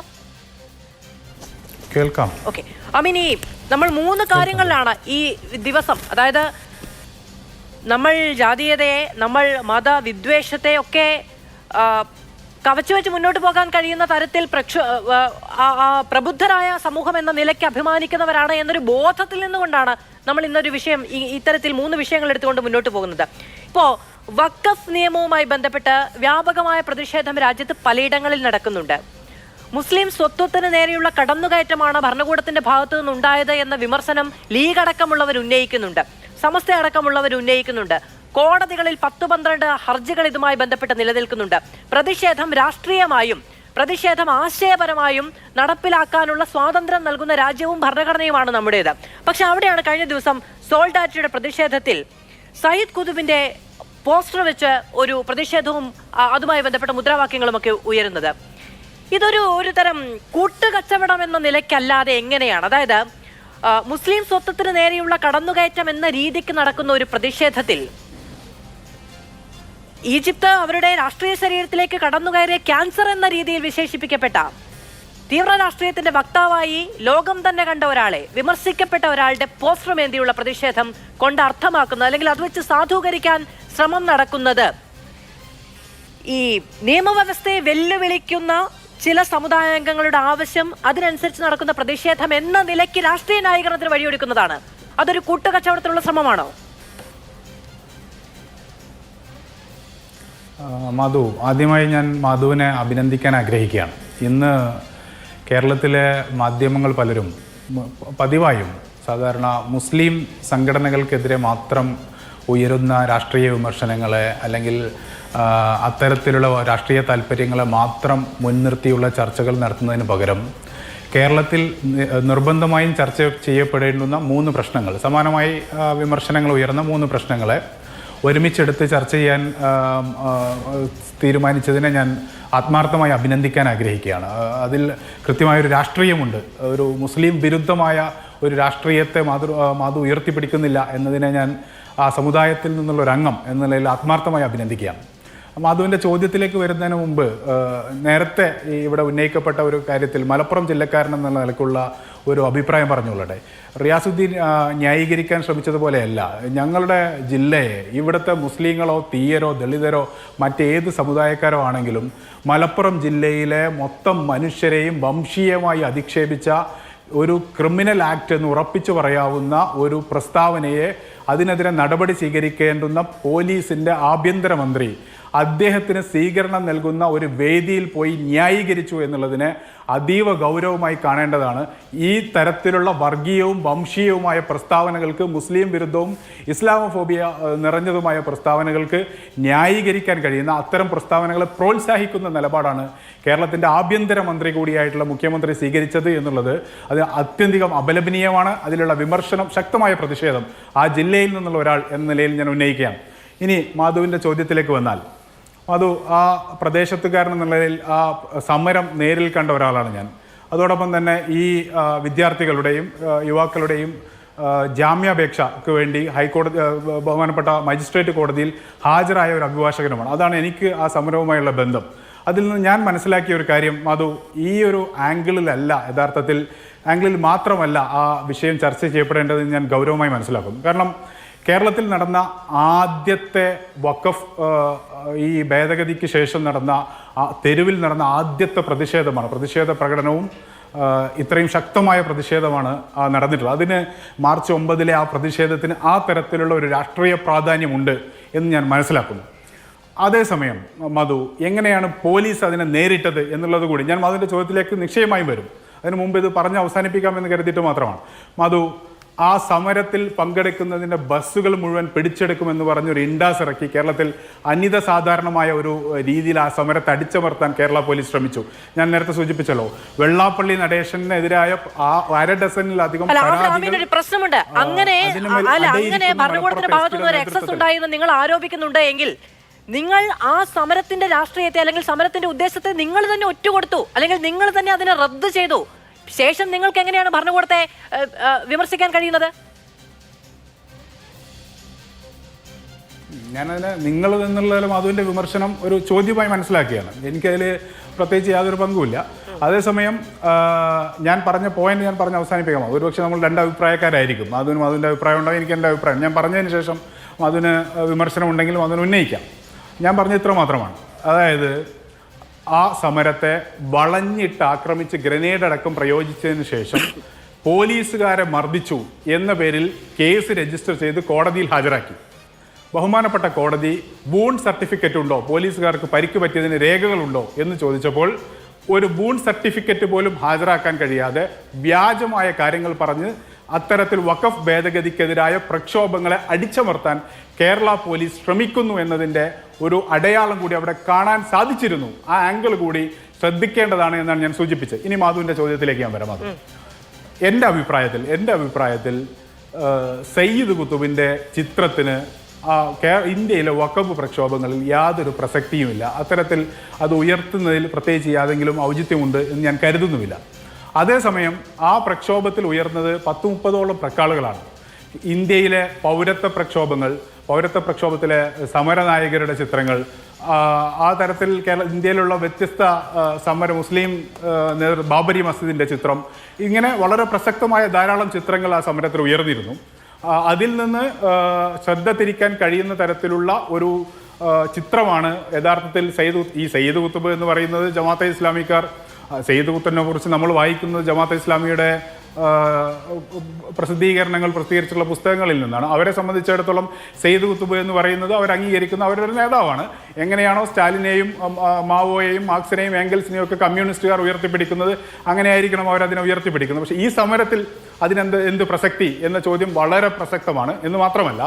കേൾക്കാം. ഓക്കെ. അമീൻ, ഈ നമ്മൾ 3 കാര്യങ്ങളിലാണ് ഈ ദിവസം, അതായത് നമ്മൾ ജാതീയതയെ, നമ്മൾ മതവിദ്വേഷത്തെ ഒക്കെ കവച്ചു വെച്ച് മുന്നോട്ട് പോകാൻ കഴിയുന്ന തരത്തിൽ പ്രബുദ്ധരായ സമൂഹം എന്ന നിലയ്ക്ക് അഭിമാനിക്കുന്നവരാണ് എന്നൊരു ബോധത്തിൽ നിന്നുകൊണ്ടാണ് നമ്മൾ ഇന്നൊരു വിഷയം, ഇത്തരത്തിൽ 3 വിഷയങ്ങൾ എടുത്തുകൊണ്ട് മുന്നോട്ട് പോകുന്നത്. ഇപ്പോൾ വഖഫ് നിയമവുമായി ബന്ധപ്പെട്ട് വ്യാപകമായ പ്രതിഷേധം രാജ്യത്ത് പലയിടങ്ങളിൽ നടക്കുന്നുണ്ട്. മുസ്ലിം സ്വത്വത്തിന് നേരെയുള്ള കടന്നുകയറ്റമാണ് ഭരണകൂടത്തിന്റെ ഭാഗത്തു നിന്നുണ്ടായത് എന്ന വിമർശനം ലീഗ് അടക്കമുള്ളവർ ഉന്നയിക്കുന്നുണ്ട്, സമസ്ത അടക്കമുള്ളവർ ഉന്നയിക്കുന്നുണ്ട്. കോടതികളിൽ 10-12 ഹർജികൾ ഇതുമായി ബന്ധപ്പെട്ട് നിലനിൽക്കുന്നുണ്ട്. പ്രതിഷേധം രാഷ്ട്രീയമായും പ്രതിഷേധം ആശയപരമായും നടപ്പിലാക്കാനുള്ള സ്വാതന്ത്ര്യം നൽകുന്ന രാജ്യവും ഭരണഘടനയുമാണ് നമ്മുടേത്. പക്ഷെ അവിടെയാണ് കഴിഞ്ഞ ദിവസം സോൾഡാറ്റയുടെ പ്രതിഷേധത്തിൽ സയ്യിദ് കുതുബിന്റെ പോസ്റ്റർ വെച്ച് ഒരു പ്രതിഷേധവും അതുമായി ബന്ധപ്പെട്ട മുദ്രാവാക്യങ്ങളും ഒക്കെ ഉയരുന്നത്. ഒരു തരം കൂട്ടുകച്ചവടം എന്ന നിലയ്ക്കല്ലാതെ എങ്ങനെയാണ്, അതായത് മുസ്ലിം സ്വത്വത്തിന് നേരെയുള്ള കടന്നുകയറ്റം എന്ന രീതിക്ക് നടക്കുന്ന ഒരു പ്രതിഷേധത്തിൽ ഈജിപ്ത് അവരുടെ രാഷ്ട്രീയ ശരീരത്തിലേക്ക് കടന്നുകയറിയ ക്യാൻസർ എന്ന രീതിയിൽ വിശേഷിപ്പിക്കപ്പെട്ട തീവ്ര രാഷ്ട്രീയത്തിന്റെ വക്താവായി ലോകം തന്നെ കണ്ട ഒരാളെ, വിമർശിക്കപ്പെട്ട ഒരാളുടെ പോസ്റ്ററുമേന്തിയുള്ള പ്രതിഷേധം കൊണ്ട് അർത്ഥമാക്കുന്നത്, അല്ലെങ്കിൽ അത് വെച്ച് സാധൂകരിക്കാൻ ശ്രമം നടക്കുന്നത് ഈ നിയമവ്യവസ്ഥയെ വെല്ലുവിളിക്കുന്ന ചില സമുദായാംഗങ്ങളുടെ ആവശ്യം, അതിനനുസരിച്ച് നടക്കുന്ന പ്രതിഷേധം എന്ന നിലയ്ക്ക് രാഷ്ട്രീയ ന്യായീകരണത്തിന് വഴിയൊരുക്കുന്നതാണ്. അതൊരു കൂട്ടുകച്ചവടത്തിലുള്ള ശ്രമമാണോ? മധു, ആദ്യമായി ഞാൻ മധുവിനെ അഭിനന്ദിക്കാൻ ആഗ്രഹിക്കുകയാണ്. ഇന്ന് കേരളത്തിലെ മാധ്യമങ്ങൾ പലരും പതിവായും സാധാരണ മുസ്ലിം സംഘടനകൾക്കെതിരെ മാത്രം ഉയരുന്ന രാഷ്ട്രീയ വിമർശനങ്ങളെ, അല്ലെങ്കിൽ അത്തരത്തിലുള്ള രാഷ്ട്രീയ താല്പര്യങ്ങളെ മാത്രം മുൻനിർത്തിയുള്ള ചർച്ചകൾ നടത്തുന്നതിന് പകരം കേരളത്തിൽ നിർബന്ധമായും ചർച്ച ചെയ്യപ്പെടേണ്ടുന്ന 3 പ്രശ്നങ്ങൾ, സമാനമായി വിമർശനങ്ങൾ ഉയർന്ന 3 പ്രശ്നങ്ങളെ ഒരുമിച്ചെടുത്ത് ചർച്ച ചെയ്യാൻ തീരുമാനിച്ചതിനെ ഞാൻ ആത്മാർത്ഥമായി അഭിനന്ദിക്കാൻ ആഗ്രഹിക്കുകയാണ്. അതിൽ കൃത്യമായൊരു രാഷ്ട്രീയമുണ്ട്. ഒരു മുസ്ലിം വിരുദ്ധമായ ഒരു രാഷ്ട്രീയത്തെ മാധു ഉയർത്തിപ്പിടിക്കുന്നില്ല എന്നതിനെ ഞാൻ ആ സമുദായത്തിൽ നിന്നുള്ള ഒരു അംഗം എന്ന നിലയിൽ ആത്മാർത്ഥമായി അഭിനന്ദിക്കുകയാണ്. മാധുവിൻ്റെ ചോദ്യത്തിലേക്ക് വരുന്നതിന് മുമ്പ് നേരത്തെ ഇവിടെ ഉന്നയിക്കപ്പെട്ട ഒരു കാര്യത്തിൽ മലപ്പുറം ജില്ലക്കാരൻ എന്നുള്ള നിലക്കുള്ള ഒരു അഭിപ്രായം പറഞ്ഞുകൊള്ളട്ടെ. റിയാസുദ്ദീൻ ന്യായീകരിക്കാൻ ശ്രമിച്ചതുപോലെയല്ല ഞങ്ങളുടെ ജില്ലയെ, ഇവിടുത്തെ മുസ്ലിങ്ങളോ തീയരോ ദളിതരോ മറ്റേത് സമുദായക്കാരോ ആണെങ്കിലും മലപ്പുറം ജില്ലയിലെ മൊത്തം മനുഷ്യരെയും വംശീയമായി അധിക്ഷേപിച്ച ഒരു ക്രിമിനൽ ആക്ട് എന്ന് ഉറപ്പിച്ചു പറയാവുന്ന ഒരു പ്രസ്താവനയെ അതിനെതിരെ നടപടി സ്വീകരിക്കേണ്ടുന്ന പോലീസിൻ്റെ ആഭ്യന്തരമന്ത്രി അദ്ദേഹത്തിന് സ്വീകരണം നൽകുന്ന ഒരു വേദിയിൽ പോയി ന്യായീകരിച്ചു എന്നുള്ളതിനെ അതീവ ഗൗരവമായി കാണേണ്ടതാണ്. ഈ തരത്തിലുള്ള വർഗീയവും വംശീയവുമായ പ്രസ്താവനകൾക്ക്, മുസ്ലിം വിരുദ്ധവും ഇസ്ലാമോഫോബിയ നിറഞ്ഞതുമായ പ്രസ്താവനകൾക്ക് ന്യായീകരിക്കാൻ കഴിയുന്ന അത്തരം പ്രസ്താവനകളെ പ്രോത്സാഹിക്കുന്ന നിലപാടാണ് കേരളത്തിൻ്റെ ആഭ്യന്തരമന്ത്രി കൂടിയായിട്ടുള്ള മുഖ്യമന്ത്രി സ്വീകരിച്ചത് എന്നുള്ളത് അത് അത്യന്തികം അപലപനീയമാണ്. അതിലുള്ള വിമർശനം, ശക്തമായ പ്രതിഷേധം ആ ജില്ലയിൽ നിന്നുള്ള ഒരാൾ എന്ന നിലയിൽ ഞാൻ ഉന്നയിക്കുകയാണ്. ഇനി മാധുവിൻ്റെ ചോദ്യത്തിലേക്ക് വന്നാൽ, മധു ആ പ്രദേശത്തുകാരൻ എന്നുള്ള നിലയിൽ ആ സമരം നേരിൽ കണ്ട ഒരാളാണ് ഞാൻ. അതോടൊപ്പം തന്നെ ഈ വിദ്യാർത്ഥികളുടെയും യുവാക്കളുടെയും ജാമ്യാപേക്ഷയ്ക്ക് വേണ്ടി ഹൈക്കോടതി ബഹുമാനപ്പെട്ട മജിസ്ട്രേറ്റ് കോടതിയിൽ ഹാജരായ ഒരു അഭിഭാഷകനുമാണ്. അതാണ് എനിക്ക് ആ സമരവുമായുള്ള ബന്ധം. അതിൽ നിന്ന് ഞാൻ മനസ്സിലാക്കിയ ഒരു കാര്യം, മധു, ഈ ഒരു ആംഗിളിലല്ല, യഥാർത്ഥത്തിൽ ആംഗിളിൽ മാത്രമല്ല ആ വിഷയം ചർച്ച ചെയ്യപ്പെടേണ്ടതെന്ന് ഞാൻ ഗൗരവമായി മനസ്സിലാക്കുന്നു. കാരണം കേരളത്തിൽ നടന്ന ആദ്യത്തെ വഖഫ് ഈ ഭേദഗതിക്ക് ശേഷം നടന്ന തെരുവിൽ നടന്ന ആദ്യത്തെ പ്രതിഷേധ പ്രകടനവും ഇത്രയും ശക്തമായ പ്രതിഷേധമാണ് നടന്നിട്ടുള്ളത്. അതിന് മാർച്ച് 9 ആ പ്രതിഷേധത്തിന് ആ തരത്തിലുള്ള ഒരു രാഷ്ട്രീയ പ്രാധാന്യമുണ്ട് എന്ന് ഞാൻ മനസ്സിലാക്കുന്നു. അതേസമയം മധു, എങ്ങനെയാണ് പോലീസ് അതിനെ നേരിട്ടത് എന്നുള്ളത് കൂടി ഞാൻ മധുവിൻ്റെ ചോദ്യത്തിലേക്ക് നിശ്ചയമായും വരും. അതിനു മുമ്പ് ഇത് പറഞ്ഞ് അവസാനിപ്പിക്കാമെന്ന് കരുതിയിട്ട് മാത്രമാണ്. മധു, ആ സമരത്തിൽ പങ്കെടുക്കുന്നതിൻ്റെ ബസ്സുകൾ മുഴുവൻ പിടിച്ചെടുക്കുമെന്ന് പറഞ്ഞൊരു ഇൻഡാസ് ഇറക്കി കേരളത്തിൽ അനിത സാധാരണമായ ഒരു രീതിയിൽ ആ സമരത്തെ അടിച്ചമർത്താൻ കേരള പോലീസ് ശ്രമിച്ചു. ഞാൻ നേരത്തെ സൂചിപ്പിച്ചല്ലോ, വെള്ളാപ്പള്ളി നടേശനെതിരായ ആ 1/2 ഡസനിലധികം പ്രശ്നമുണ്ട്. അങ്ങനെ ഭരണകൂടത്തിന്റെ ഭാഗത്തുനിന്ന് ഒരു എക്സസ് ഉണ്ടായെന്ന് നിങ്ങൾ ആരോപിക്കുന്നുണ്ട് എങ്കിൽ നിങ്ങൾ ആ സമരത്തിന്റെ രാഷ്ട്രീയത്തെ, അല്ലെങ്കിൽ സമരത്തിന്റെ ഉദ്ദേശത്തെ നിങ്ങൾ തന്നെ ഒറ്റുകൊടുത്തു, അല്ലെങ്കിൽ നിങ്ങൾ തന്നെ അതിനെ റദ്ദ് ചെയ്തു. ശേഷം നിങ്ങൾക്ക് എങ്ങനെയാണ് ഭരണകൂടത്തെ വിമർശിക്കാൻ കഴിയുന്നത്? ഞാനതിന് നിങ്ങൾ എന്നുള്ളതിലും അതിൻ്റെ വിമർശനം ഒരു ചോദ്യമായി മനസ്സിലാക്കിയാണ്. എനിക്കതിൽ പ്രത്യേകിച്ച് യാതൊരു പങ്കുമില്ല. അതേസമയം ഞാൻ പറഞ്ഞ പോയിന്റ് ഞാൻ പറഞ്ഞ് അവസാനിപ്പിക്കാം. ഒരുപക്ഷെ നമ്മൾ രണ്ട് അഭിപ്രായക്കാരായിരിക്കും. അതിനും അതിൻ്റെ അഭിപ്രായം ഉണ്ടാകും, എനിക്ക് എൻ്റെ അഭിപ്രായം. ഞാൻ പറഞ്ഞതിന് ശേഷം അതിന് വിമർശനം ഉണ്ടെങ്കിലും അതിന് ഉന്നയിക്കാം. ഞാൻ പറഞ്ഞ ഇത്ര മാത്രമാണ്. അതായത് ആ സമരത്തെ വളഞ്ഞിട്ട് ആക്രമിച്ച് ഗ്രനേഡ് അടക്കം പ്രയോഗിച്ചതിന് ശേഷം പോലീസുകാരെ മർദ്ദിച്ചു എന്ന പേരിൽ കേസ് രജിസ്റ്റർ ചെയ്ത് കോടതിയിൽ ഹാജരാക്കി. ബഹുമാനപ്പെട്ട കോടതി ബൂൺ സർട്ടിഫിക്കറ്റ് ഉണ്ടോ, പോലീസുകാർക്ക് പരിക്ക് പറ്റിയതിന് രേഖകളുണ്ടോ എന്ന് ചോദിച്ചപ്പോൾ ഒരു ബൂൺ സർട്ടിഫിക്കറ്റ് പോലും ഹാജരാക്കാൻ കഴിയാതെ വ്യാജമായ കാര്യങ്ങൾ പറഞ്ഞ് അത്തരത്തിൽ വഖഫ് ഭേദഗതിക്കെതിരായ പ്രക്ഷോഭങ്ങളെ അടിച്ചമർത്താൻ കേരള പോലീസ് ശ്രമിക്കുന്നു എന്നതിൻ്റെ ഒരു അടയാളം കൂടി അവിടെ കാണാൻ സാധിച്ചിരുന്നു. ആ ആംഗിൾ കൂടി ശ്രദ്ധിക്കേണ്ടതാണ് എന്നാണ് ഞാൻ സൂചിപ്പിച്ചത്. ഇനി മാധുവിൻ്റെ ചോദ്യത്തിലേക്ക് ഞാൻ വരാം. മാധു, എൻ്റെ അഭിപ്രായത്തിൽ സയ്യിദ് കുത്തുബിൻ്റെ ചിത്രത്തിന് ഇന്ത്യയിലെ വഖഫ് പ്രക്ഷോഭങ്ങളിൽ യാതൊരു പ്രസക്തിയുമില്ല. അത്തരത്തിൽ അത് ഉയർത്തുന്നതിൽ പ്രത്യേകിച്ച് യാതെങ്കിലും ഔചിത്യമുണ്ട് എന്ന് ഞാൻ കരുതുന്നുമില്ല. അതേസമയം ആ പ്രക്ഷോഭത്തിൽ ഉയർന്നത് 10-30ഓളം പ്രക്കാളുകളാണ്. ഇന്ത്യയിലെ പൗരത്വ പ്രക്ഷോഭത്തിലെ സമരനായകരുടെ ചിത്രങ്ങൾ, ആ തരത്തിൽ ഇന്ത്യയിലുള്ള വ്യത്യസ്ത മുസ്ലിം ബാബരി മസ്ജിദിൻ്റെ ചിത്രം, ഇങ്ങനെ വളരെ പ്രസക്തമായ ധാരാളം ചിത്രങ്ങൾ ആ സമരത്തിൽ ഉയർന്നിരുന്നു. അതിൽ നിന്ന് ശ്രദ്ധ തിരിക്കാൻ കഴിയുന്ന തരത്തിലുള്ള ഒരു ചിത്രമാണ് യഥാർത്ഥത്തിൽ സയ്യിദ് കുത്തുബ് എന്ന് പറയുന്നത്. ജമാഅത്തെ ഇസ്ലാമിക്കാർ സയ്യിദ് കുത്തുബിനെ കുറിച്ച് നമ്മൾ വായിക്കുന്നത് ജമാഅത്തെ ഇസ്ലാമിയുടെ പ്രസിദ്ധീകരിച്ചിട്ടുള്ള പുസ്തകങ്ങളിൽ നിന്നാണ്. അവരെ സംബന്ധിച്ചിടത്തോളം സയ്യിദ് കുത്തുബ് എന്ന് പറയുന്നത് അവർ അംഗീകരിക്കുന്ന അവരുടെ ഒരു നേതാവാണ്. എങ്ങനെയാണോ സ്റ്റാലിനെയും മാവോയെയും മാർക്സിനെയും ഏംഗൽസിനെയും ഒക്കെ കമ്മ്യൂണിസ്റ്റുകാർ ഉയർത്തിപ്പിടിക്കുന്നത്, അങ്ങനെയായിരിക്കണം അവരതിനെ ഉയർത്തിപ്പിടിക്കുന്നത്. പക്ഷേ ഈ സമരത്തിൽ എന്ത് പ്രസക്തി എന്ന ചോദ്യം വളരെ പ്രസക്തമാണ്. എന്ന് മാത്രമല്ല,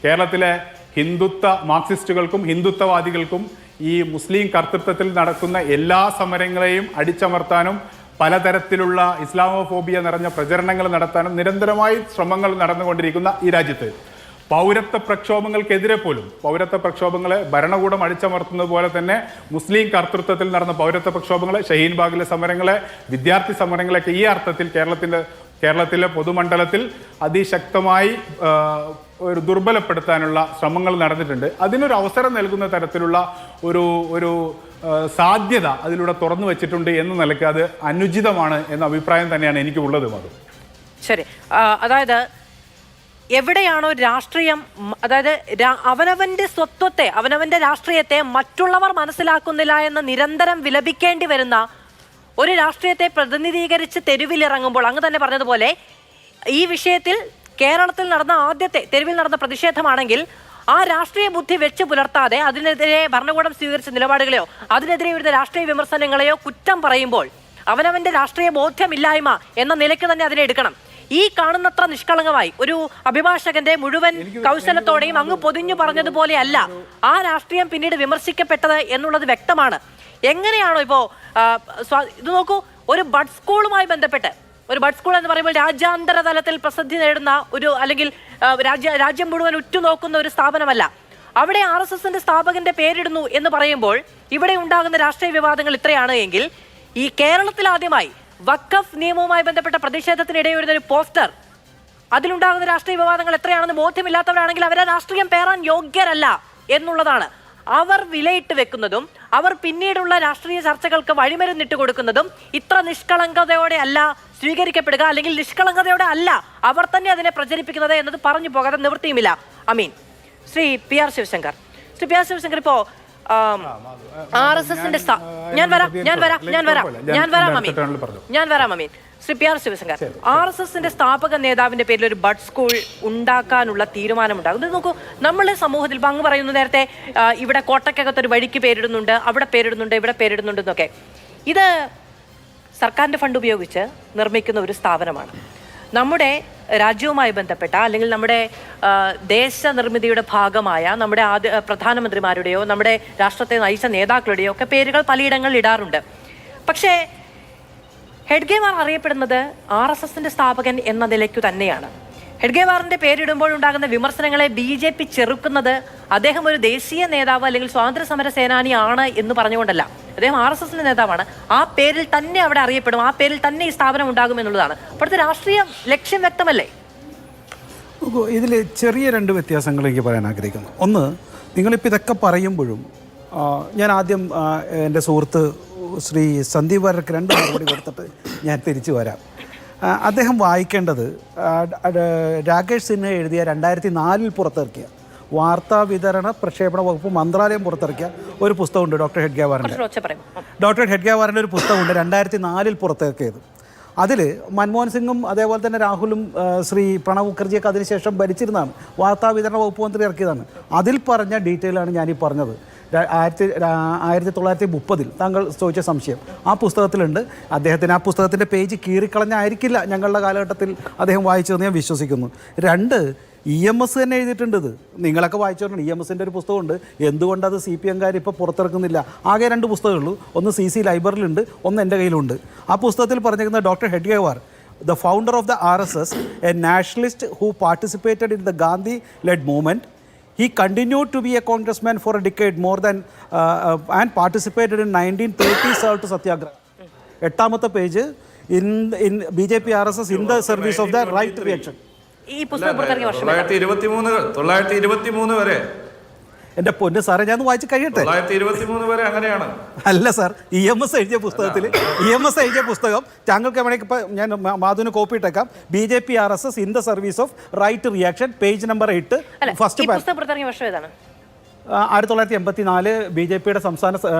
കേരളത്തിലെ മാർക്സിസ്റ്റുകൾക്കും ഹിന്ദുത്വവാദികൾക്കും ഈ മുസ്ലിം കർത്തൃത്വത്തിൽ നടക്കുന്ന എല്ലാ സമരങ്ങളെയും അടിച്ചമർത്താനും പലതരത്തിലുള്ള ഇസ്ലാമോഫോബിയ നിറഞ്ഞ പ്രചരണങ്ങൾ നടത്താനും നിരന്തരമായി ശ്രമങ്ങൾ നടന്നുകൊണ്ടിരിക്കുന്ന ഈ രാജ്യത്ത് പൗരത്വ പ്രക്ഷോഭങ്ങൾക്കെതിരെ പോലും, പൗരത്വ പ്രക്ഷോഭങ്ങളെ ഭരണകൂടം അടിച്ചമർത്തുന്നത് പോലെ തന്നെ മുസ്ലിം കർത്തൃത്വത്തിൽ നടന്ന പൗരത്വ പ്രക്ഷോഭങ്ങളെ, ഷഹീൻ ബാഗിലെ സമരങ്ങളെ, വിദ്യാർത്ഥി സമരങ്ങളെയൊക്കെ ഈ അർത്ഥത്തിൽ കേരളത്തിലെ പൊതുമണ്ഡലത്തിൽ അതിശക്തമായി ഒരു ദുർബലപ്പെടുത്താനുള്ള ശ്രമങ്ങൾ നടന്നിട്ടുണ്ട്. അതിനൊരു അവസരം നൽകുന്ന തരത്തിലുള്ള ഒരു സാധ്യത അതിലൂടെ തുറന്നു വെച്ചിട്ടുണ്ട് എന്ന നിലയ്ക്ക് അത് അനുചിതമാണ് എന്ന അഭിപ്രായം തന്നെയാണ് എനിക്കുള്ളത്. അത് ശരി. അതായത് എവിടെയാണോ രാഷ്ട്രീയം, അതായത് അവനവന്റെ സ്വത്വത്തെ, അവനവന്റെ രാഷ്ട്രീയത്തെ മറ്റുള്ളവർ മനസ്സിലാക്കുന്നില്ല എന്ന് നിരന്തരം വിലപിക്കേണ്ടി വരുന്ന ഒരു രാഷ്ട്രീയത്തെ പ്രതിനിധീകരിച്ച് തെരുവിലിറങ്ങുമ്പോൾ, അങ്ങ് തന്നെ പറഞ്ഞതുപോലെ ഈ വിഷയത്തിൽ കേരളത്തിൽ നടന്ന ആദ്യത്തെ തെരുവിൽ നടന്ന പ്രതിഷേധമാണെങ്കിൽ ആ രാഷ്ട്രീയ ബുദ്ധി വെച്ച് പുലർത്താതെ അതിനെതിരെ ഭരണകൂടം സ്വീകരിച്ച നിലപാടുകളെയോ അതിനെതിരെ വരുന്ന രാഷ്ട്രീയ വിമർശനങ്ങളെയോ കുറ്റം പറയുമ്പോൾ അവനവന്റെ രാഷ്ട്രീയ ബോധ്യമില്ലായ്മ എന്ന നിലയ്ക്ക് തന്നെ അതിനെ എടുക്കണം. ഈ കാണുന്നത്ര നിഷ്കളങ്കമായി ഒരു അഭിഭാഷകന്റെ മുഴുവൻ കൗശലത്തോടെയും അങ്ങ് പൊതിഞ്ഞു പറഞ്ഞതുപോലെ അല്ല ആ രാഷ്ട്രീയം പിന്നീട് വിമർശിക്കപ്പെട്ടത് എന്നുള്ളത് വ്യക്തമാണ്. എങ്ങനെയാണോ ഇപ്പോ ഇത് നോക്കൂ, ഒരു ബഡ് സ്കൂളുമായി ബന്ധപ്പെട്ട്, ഒരു ബഡ് സ്കൂൾ എന്ന് പറയുമ്പോൾ രാജ്യാന്തര തലത്തിൽ പ്രസിദ്ധി നേടുന്ന ഒരു, അല്ലെങ്കിൽ രാജ്യം മുഴുവൻ ഉറ്റുനോക്കുന്ന ഒരു സ്ഥാപനമല്ല. അവിടെ RSSന്റെ സ്ഥാപകന്റെ പേരിടുന്നു എന്ന് പറയുമ്പോൾ ഇവിടെ ഉണ്ടാകുന്ന രാഷ്ട്രീയ വിവാദങ്ങൾ ഇത്രയാണ് എങ്കിൽ, ഈ കേരളത്തിൽ ആദ്യമായി വഖഫ് നിയമവുമായി ബന്ധപ്പെട്ട പ്രതിഷേധത്തിനിടെ വരുന്ന ഒരു പോസ്റ്റർ, അതിലുണ്ടാകുന്ന രാഷ്ട്രീയ വിവാദങ്ങൾ എത്രയാണെന്ന് ബോധ്യമില്ലാത്തവരാണെങ്കിൽ അവരെ രാഷ്ട്രീയം പേറാൻ യോഗ്യരല്ല എന്നുള്ളതാണ്. അവർ വിലയിട്ട് വെക്കുന്നതും അവർ പിന്നീടുള്ള രാഷ്ട്രീയ ചർച്ചകൾക്ക് വഴിമരുന്നിട്ട് കൊടുക്കുന്നതും ഇത്ര നിഷ്കളങ്കതയോടെ അല്ല സ്വീകരിക്കപ്പെടുക, അല്ലെങ്കിൽ നിഷ്കളങ്കതയോടെ അല്ല അവർ തന്നെ അതിനെ പ്രചരിപ്പിക്കുന്നത് എന്നത് പറഞ്ഞു പോകാതെ നിവൃത്തിയുമില്ല. ശ്രീ പി ആർ ശിവശങ്കർ ഇപ്പോ RSSന്റെ ഞാൻ വരാം അമീൻ. ശ്രീ പി ആർ ശിവശങ്കർ, RSSന്റെ സ്ഥാപക നേതാവിന്റെ പേരിൽ ഒരു ബഡ് സ്കൂൾ ഉണ്ടാക്കാനുള്ള തീരുമാനമുണ്ടാകും. ഇത് നോക്കൂ, നമ്മളെ സമൂഹത്തിൽ ഇപ്പൊ അങ്ങ് പറയുന്നു നേരത്തെ ഇവിടെ കോട്ടക്കകത്തൊരു വഴിക്ക് പേരിടുന്നുണ്ട്, അവിടെ പേരിടുന്നുണ്ട്, ഇവിടെ പേരിടുന്നുണ്ട് എന്നൊക്കെ. ഇത് സർക്കാരിന്റെ ഫണ്ട് ഉപയോഗിച്ച് നിർമ്മിക്കുന്ന ഒരു സ്ഥാപനമാണ്. നമ്മുടെ രാജ്യവുമായി ബന്ധപ്പെട്ട, അല്ലെങ്കിൽ നമ്മുടെ ദേശനിർമ്മിതിയുടെ ഭാഗമായ നമ്മുടെ പ്രധാനമന്ത്രിമാരുടെയോ നമ്മുടെ രാഷ്ട്രത്തെ നയിച്ച നേതാക്കളുടെയോ ഒക്കെ പേരുകൾ പലയിടങ്ങളിൽ ഇടാറുണ്ട്. പക്ഷേ ഹെഡ്ഗേവാർ അറിയപ്പെടുന്നത് RSSന്റെ സ്ഥാപകൻ എന്ന നിലയ്ക്കു തന്നെയാണ്. ഹെഡ്ഗേവാറിന്റെ പേരിടുമ്പോൾ ഉണ്ടാകുന്ന വിമർശനങ്ങളെ BJP ചെറുക്കുന്നത് അദ്ദേഹം ഒരു ദേശീയ നേതാവ് അല്ലെങ്കിൽ സ്വാതന്ത്ര്യ സമര സേനാനിയാണ് എന്ന് പറഞ്ഞുകൊണ്ടല്ല. അദ്ദേഹം RSSന്റെ നേതാവാണ്. ആ പേരിൽ തന്നെ അവിടെ അറിയപ്പെടും, ആ പേരിൽ തന്നെ ഈ സ്ഥാപനം ഉണ്ടാകും എന്നുള്ളതാണ്. അപ്പോഴത്തെ രാഷ്ട്രീയ ലക്ഷ്യം വ്യക്തമല്ലേ? ഇതിൽ ചെറിയ രണ്ട് വ്യത്യാസങ്ങൾ എനിക്ക് പറയാൻ ആഗ്രഹിക്കുന്നു. ഒന്ന്, നിങ്ങളിപ്പോൾ ഇതൊക്കെ പറയുമ്പോഴും ഞാൻ ആദ്യം എൻ്റെ സുഹൃത്ത് ശ്രീ സന്ദീപ് വാര്യർക്ക് 2 മറുപടി കൊടുത്തിട്ട് ഞാൻ തിരിച്ചു വരാം. അദ്ദേഹം വായിക്കേണ്ടത് രാകേഷ് സിൻഹ എഴുതിയ 2004 പുറത്തിറക്കിയ വാർത്താ വിതരണ പ്രക്ഷേപണ വകുപ്പ് മന്ത്രാലയം പുറത്തിറക്കിയ ഒരു പുസ്തകമുണ്ട്. ഡോക്ടർ ഹെഡ്ഗേവാറിൻ്റെ ഒരു പുസ്തകമുണ്ട് 2004 പുറത്തിറക്കിയത്. അതിൽ മൻമോഹൻ സിംഗും അതേപോലെ തന്നെ രാഹുലും ശ്രീ പ്രണബ് മുഖർജിയൊക്കെ അതിനുശേഷം ഭരിച്ചിരുന്നതാണ്. വാർത്താ വിതരണ വകുപ്പ് മന്ത്രി ഇറക്കിയതാണ്. അതിൽ പറഞ്ഞ ഡീറ്റെയിലാണ് ഞാനീ പറഞ്ഞത്. 1930 താങ്കൾ ചോദിച്ച സംശയം ആ പുസ്തകത്തിലുണ്ട്. അദ്ദേഹത്തിന് ആ പുസ്തകത്തിൻ്റെ പേജ് കീറിക്കളഞ്ഞായിരിക്കില്ല ഞങ്ങളുടെ കാലഘട്ടത്തിൽ അദ്ദേഹം വായിച്ചതെന്ന് ഞാൻ വിശ്വസിക്കുന്നു. 2, EMS തന്നെ എഴുതിയിട്ടുണ്ട്. ഇത് നിങ്ങളൊക്കെ വായിച്ചോണ്ട് EMSൻ്റെ ഒരു പുസ്തകമുണ്ട്. എന്തുകൊണ്ട് അത് CPM-കാർ ഇപ്പോൾ പുറത്തിറക്കുന്നില്ല? ആകെ 2 പുസ്തകമുള്ളൂ. ഒന്ന് CC ലൈബ്രറിയിലുണ്ട്, ഒന്ന് എൻ്റെ കയ്യിലുണ്ട്. ആ പുസ്തകത്തിൽ പറഞ്ഞിരിക്കുന്ന doctor Hedgewar, the founder of the RSS, a nationalist who participated in the Gandhi-led movement. He continued to be a congressman for a decade more than and participated in 1930 Salt Satyagraha. 8ാമത്തെ page in BJP RSS in the service of the right reaction. ഈ പുസ്തകം പുറത്തിറങ്ങിയ വർഷം 923 വരെ. എൻ്റെ പൊന്ന് സാറേ, ഞാൻ വായിച്ച് കഴിയട്ടെ. 923 വരെ അങ്ങനെയാണ്. അല്ല സാർ, EMS എഴുതിയ പുസ്തകത്തിൽ താങ്കൾക്ക് വേണമെങ്കിൽ ഇപ്പോൾ ഞാൻ മാധുവിന് കോപ്പി ഇട്ടേക്കാം. BJP RSS in the service of right reaction, page number 8, first. പുസ്തകം പുറത്തിറങ്ങിയ വർഷം ഏതാണ്? 1984 BJP-യുടെ സംസ്ഥാന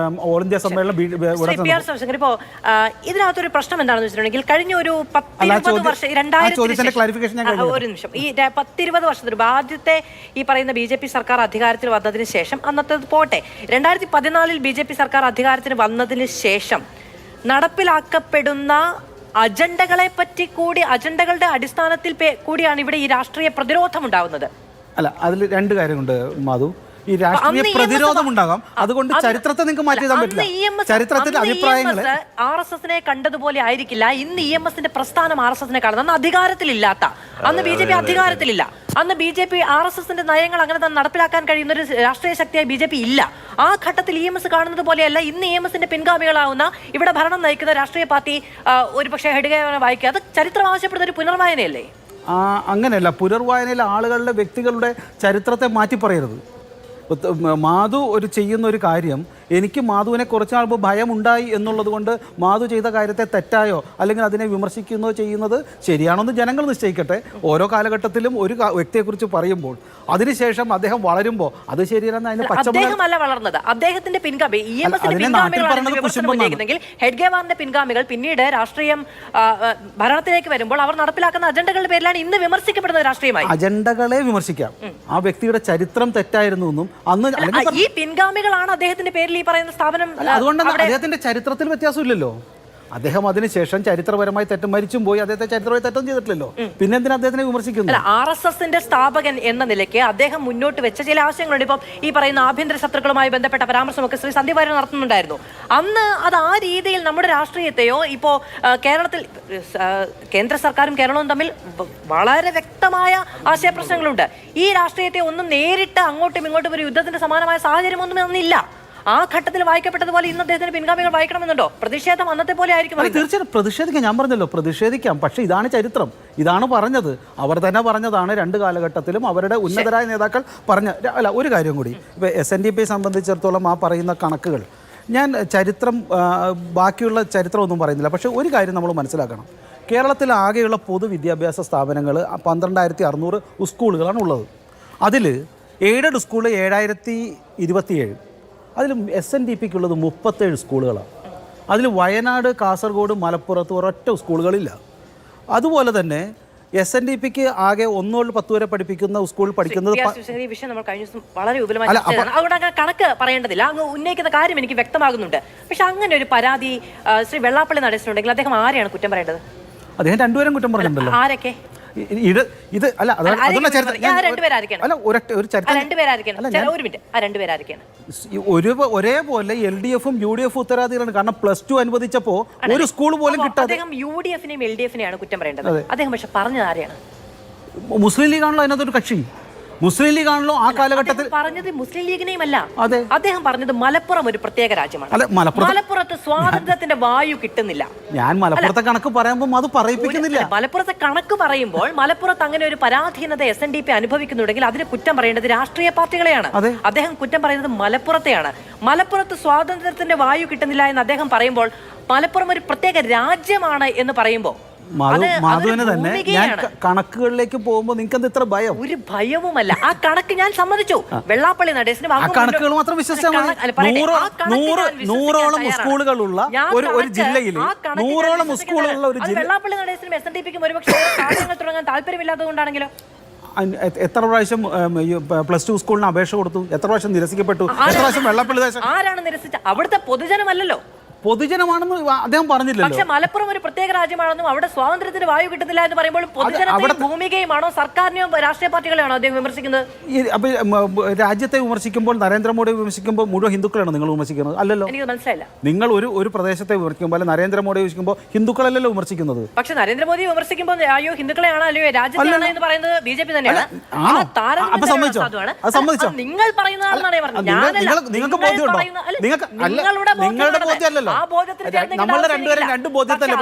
ഓൾ ഇന്ത്യ സമ്മേളനം. ഇപ്പോ ഇതിനകത്തൊരു പ്രശ്നം എന്താണെന്ന് വെച്ചിട്ടുണ്ടെങ്കിൽ കഴിഞ്ഞ ഒരു 10-20 വർഷം, 2000 ഒരു നിമിഷം, ഈ 10-20 വർഷത്തിന് ആദ്യത്തെ ഈ പറയുന്ന BJP സർക്കാർ അധികാരത്തിൽ വന്നതിന് ശേഷം, അന്നത്തെ പോട്ടെ, 2014 BJP സർക്കാർ അധികാരത്തിന് വന്നതിന് ശേഷം നടപ്പിലാക്കപ്പെടുന്ന അജണ്ടകളെ പറ്റി കൂടി, അജണ്ടകളുടെ അടിസ്ഥാനത്തിൽ കൂടിയാണ് ഇവിടെ ഈ രാഷ്ട്രീയ പ്രതിരോധം ഉണ്ടാവുന്നത്. അല്ല, അതിൽ 2 കാര്യമുണ്ട് മാധു. ഈ രാഷ്ട്രീയ പ്രതിരോധം ഉണ്ടാകാം, അതുകൊണ്ട് ചരിത്രത്തെ നിങ്ങൾക്ക് മാറ്റി എഴുതാൻ പറ്റില്ല. ചരിത്രത്തിന്റെ അഭിപ്രായങ്ങൾ RSSനെ കണ്ടതുപോലെ ആയിരിക്കില്ല ഇന്ന് EMSന്റെ പ്രസ്ഥാനം RSSനെ കാണുന്നത്. അന്ന് അധികാരത്തിലില്ലാത്ത, അന്ന് BJP അധികാരത്തിലില്ല, അന്ന് BJP RSSന്റെ നയങ്ങൾ അങ്ങനെ തന്നെ നടപ്പിലാക്കാൻ കഴിയുന്ന ഒരു രാഷ്ട്രീയ ശക്തിയായി BJP ഇല്ല. ആ ഘട്ടത്തിൽ EMS കാണുന്നത് പോലെയല്ല ഇന്ന് EMSന്റെ പിൻഗാമികളാവുന്ന ഇവിടെ ഭരണം നയിക്കുന്ന രാഷ്ട്രീയ പാർട്ടി ഒരു പക്ഷേ ഹെഡ്ഗേവാറിനെ വായിക്കുക. അത് ചരിത്രം ആവശ്യപ്പെടുന്ന ഒരു പുനർവായനയല്ലേ? അങ്ങനെയല്ല, പുനർവായനയിലെ ആളുകളുടെ വ്യക്തികളുടെ ചരിത്രത്തെ മാറ്റി പറയരുത്. മാധു ചെയ്യുന്ന ഒരു കാര്യം, എനിക്ക് മാധുവിനെ കുറച്ച് നാൾ ഭയമുണ്ടായി എന്നുള്ളത് കൊണ്ട് മാധു ചെയ്ത കാര്യത്തെ തെറ്റായോ അല്ലെങ്കിൽ അതിനെ വിമർശിക്കുന്നോ ചെയ്യുന്നത് ശരിയാണോ എന്ന് ജനങ്ങൾ നിശ്ചയിക്കട്ടെ. ഓരോ കാലഘട്ടത്തിലും ഒരു വ്യക്തിയെക്കുറിച്ച് പറയുമ്പോൾ അതിനുശേഷം അദ്ദേഹം വളരുമ്പോൾ അത് ശരിയാണെന്ന് അതിന് അദ്ദേഹമല്ല വളർന്നത്, അദ്ദേഹത്തിന്റെ പിൻഗാമി ഹെഡ്ഗേവാറിന്റെ പിൻഗാമികൾ പിന്നീട് രാഷ്ട്രീയം ഭരണത്തിലേക്ക് വരുമ്പോൾ അവർ നടപ്പിലാക്കുന്ന അജണ്ടകളുടെ പേരിലാണ് ഇന്ന് വിമർശിക്കപ്പെടുന്നത്. രാഷ്ട്രീയമായി അജണ്ടകളെ വിമർശിക്കാം, ആ വ്യക്തിയുടെ ചരിത്രം തെറ്റായിരുന്നു എന്നും അന്ന് ഈ പിൻഗാമികളാണ് അദ്ദേഹത്തിന്റെ പേരിൽ ഈ പറയുന്ന സ്ഥാപനം. അതുകൊണ്ടാണ് അദ്ദേഹത്തിന്റെ ചരിത്രത്തിൽ വ്യത്യാസമില്ലല്ലോ. അദ്ദേഹം അതിനുശേഷം ചരിത്രപരമായി മരിച്ചും പോയി, അദ്ദേഹത്തെ ചരിത്രപരമായി തെറ്റും ചെയ്തിട്ടില്ലല്ലോ. പിന്നെ എന്തിനാ അദ്ദേഹത്തിനെ വിമർശിക്കുന്നു? RSSന്റെ സ്ഥാപകൻ എന്ന നിലയ്ക്ക് അദ്ദേഹം മുന്നോട്ട് വെച്ച ചില ആശയങ്ങളുണ്ട്. ഇപ്പം ഈ പറയുന്ന ആഭ്യന്തര ശത്രുക്കളുമായി ബന്ധപ്പെട്ട പരാമർശമൊക്കെ ശ്രീ സന്ദീപ് വാര്യർ നടത്തുന്നുണ്ടായിരുന്നു. അന്ന് അത് ആ രീതിയിൽ നമ്മുടെ രാഷ്ട്രീയത്തെയോ, ഇപ്പോ കേരളത്തിൽ കേന്ദ്ര സർക്കാരും കേരളവും തമ്മിൽ വളരെ വ്യക്തമായ ആശയപ്രശ്നങ്ങളുണ്ട്. ഈ രാഷ്ട്രീയത്തെ ഒന്നും നേരിട്ട് അങ്ങോട്ടും ഇങ്ങോട്ടും ഒരു യുദ്ധത്തിന്റെ സമാനമായ സാഹചര്യം ഒന്നും അന്നില്ല. ആ ഘട്ടത്തിൽ വായിക്കപ്പെട്ടതുപോലെ ഇന്ന് അദ്ദേഹത്തിന് പിൻഗാമികൾ വായിക്കണമെന്നുണ്ടോ? പ്രതിഷേധം അന്നത്തെ പോലെ ആയിരിക്കും. തീർച്ചയായും പ്രതിഷേധിക്കാം, ഞാൻ പറഞ്ഞല്ലോ പ്രതിഷേധിക്കാം. പക്ഷേ ഇതാണ് ചരിത്രം, ഇതാണ് പറഞ്ഞത്. അവർ തന്നെ പറഞ്ഞതാണ് 2 കാലഘട്ടത്തിലും അവരുടെ ഉന്നതരായ നേതാക്കൾ പറഞ്ഞ. അല്ല, ഒരു കാര്യം കൂടി, ഇപ്പോൾ SNDP സംബന്ധിച്ചിടത്തോളം ആ പറയുന്ന കണക്കുകൾ, ഞാൻ ചരിത്രം ബാക്കിയുള്ള ചരിത്രമൊന്നും പറയുന്നില്ല. പക്ഷേ ഒരു കാര്യം നമ്മൾ മനസ്സിലാക്കണം, കേരളത്തിൽ ആകെയുള്ള പൊതുവിദ്യാഭ്യാസ സ്ഥാപനങ്ങൾ 12,600 സ്കൂളുകളാണ് ഉള്ളത്. അതിൽ എയ്ഡഡ് സ്കൂൾ 7,027, അതിലും SNDPക്കുള്ളത് 37 സ്കൂളുകളാണ്. അതിൽ വയനാട്, കാസർഗോഡ്, മലപ്പുറത്ത് ഒരൊറ്റ സ്കൂളുകളില്ല. അതുപോലെ തന്നെ SNDPക്ക് ആകെ 1 മുതൽ 10 വരെ പഠിപ്പിക്കുന്ന സ്കൂൾ പഠിക്കുന്നത് വിഷയം നമ്മൾ കഴിഞ്ഞ ദിവസം വളരെ അതുകൊണ്ട് കണക്ക് പറയേണ്ടതില്ല, അങ്ങ് ഉന്നയിക്കുന്ന കാര്യം എനിക്ക് വ്യക്തമാകുന്നുണ്ട്. പക്ഷെ അങ്ങനെ ഒരു പരാതി ശ്രീ വെള്ളാപ്പള്ളി നടേശനുണ്ടെങ്കിൽ അദ്ദേഹം ആരെയാണ് കുറ്റം പറയേണ്ടത്? അദ്ദേഹം 2 പേരും കുറ്റം പറഞ്ഞിട്ടുണ്ടല്ലോ. ആരൊക്കെ? ഒരേപോലെ LDFും UDF ഉത്തരവാദികളാണ്. കാരണം +2 അനുവദിച്ചപ്പോ ഒരു സ്കൂൾ പോലും കിട്ടാതെ UDFനെയും LDFനെയാണ് കുറ്റം പറയേണ്ടത്. അദ്ദേഹം പക്ഷെ പറഞ്ഞത് ആരെയാണ്? മുസ്ലിം ലീഗാണല്ലോ അതിനകത്തൊരു കക്ഷി. മുസ്ലിം ലീഗ് ആണല്ലോ ആ കാലഘട്ടത്തിൽ പറഞ്ഞത് മുസ്ലിം ലീഗിനെയും അല്ല, അതെ. അദ്ദേഹം പറഞ്ഞത് മലപ്പുറം ഒരു പ്രത്യേക രാജ്യമാണ്. അല്ല, മലപ്പുറത്ത് സ്വാതന്ത്ര്യത്തിന്റെ വായു കിട്ടുന്നില്ല. ഞാൻ മലപ്പുറത്തെ കണക്ക് പറയുമ്പോൾ അത് പറയിപ്പിക്കുന്നില്ല. മലപ്പുറത്തെ കണക്ക് പറയുമ്പോൾ മലപ്പുറത്ത് അങ്ങനെ ഒരു പരാധീനത SNDP അനുഭവിക്കുന്നുണ്ടെങ്കിൽ അതിന് കുറ്റം പറയേണ്ടത് രാഷ്ട്രീയ പാർട്ടികളെയാണ്. അദ്ദേഹം കുറ്റം പറയുന്നത് മലപ്പുറത്തെയാണ്. മലപ്പുറത്ത് സ്വാതന്ത്ര്യത്തിന്റെ വായു കിട്ടുന്നില്ല എന്ന് അദ്ദേഹം പറയുമ്പോൾ മലപ്പുറം ഒരു പ്രത്യേക രാജ്യമാണ് എന്ന് പറയുമ്പോൾ മാധുവിന് തന്നെ ഞാൻ കണക്കുകളിലേക്ക് പോകുമ്പോൾ നിങ്ങൾക്ക് ഇത്ര ഭയം? ഒരു ഭയവുമല്ല. ആ കണക്ക് ഞാൻ സമ്മതിച്ചു. വെള്ളാപ്പള്ളി നടേശന് കണക്കുകൾ മാത്രം വിശ്വസിച്ചാൽ നൂറോളം സ്കൂളുകളുള്ള ഒരു ജില്ലയിൽ 100ഓളം സ്കൂളുകളുള്ള ഒരു ജില്ല. വെള്ളാപ്പള്ളി നടേശനും SNDPക്കും ഒരുപക്ഷെ കാര്യങ്ങൾ തുടങ്ങാൻ താല്പര്യമില്ലാത്തത് കൊണ്ടാണെങ്കിലോ? എത്ര പ്രാവശ്യം +2 സ്കൂളിന് അപേക്ഷ കൊടുത്തു? എത്ര പ്രാവശ്യം നിരസിക്കപ്പെട്ടു? എത്ര പ്രാവശ്യം വെള്ളാപ്പള്ളി ആരാണ് നിരസിച്ച? അവിടുത്തെ പൊതുജനമല്ലല്ലോ, പൊതുജനമാണെന്ന് അദ്ദേഹം പറഞ്ഞില്ലല്ലോ. പക്ഷെ മലപ്പുറം ഒരു പ്രത്യേക രാജ്യമാണെന്നും അവിടെ സ്വാതന്ത്ര്യത്തിന് വായു കിട്ടുന്നില്ല എന്ന് പറയുമ്പോൾ പൊതുജനത്തെയും ഭൂമികയുമാണോ സർക്കാരിനെയോ രാഷ്ട്രീയ പാർട്ടികളെയാണോ അദ്ദേഹം വിമർശിക്കുന്നത്? അപ്പൊ രാജ്യത്തെ വിമർശിക്കുമ്പോൾ, നരേന്ദ്രമോദിയെ വിമർശിക്കുമ്പോൾ മുഴുവൻ ഹിന്ദുക്കളാണോ നിങ്ങൾ വിമർശിക്കുന്നത്? അല്ലല്ലോ. എനിക്ക് മനസ്സിലായില്ല. നിങ്ങൾ ഒരു പ്രദേശത്തെ വിമർശിക്കുമ്പോൾ, അല്ലെ നരേന്ദ്രമോദിയെ വിമർശിക്കുമ്പോൾ ഹിന്ദുക്കളല്ലല്ലോ വിമർശിക്കുന്നത്. പക്ഷെ നരേന്ദ്രമോദി വിമർശിക്കുമ്പോൾ അയ്യോ ഹിന്ദുക്കളെയാണോ അല്ലയോ രാജ്യത്തെയാണോ എന്ന് പറയുന്നത് BJP തന്നെയാണ്. നിങ്ങൾ പറയുന്നതാണെന്നാണ് ഞാൻ പറഞ്ഞത്. നിങ്ങൾക്ക് ബോധ്യമുണ്ടോ? നിങ്ങളുടെ ബോധ്യമല്ലല്ലോ.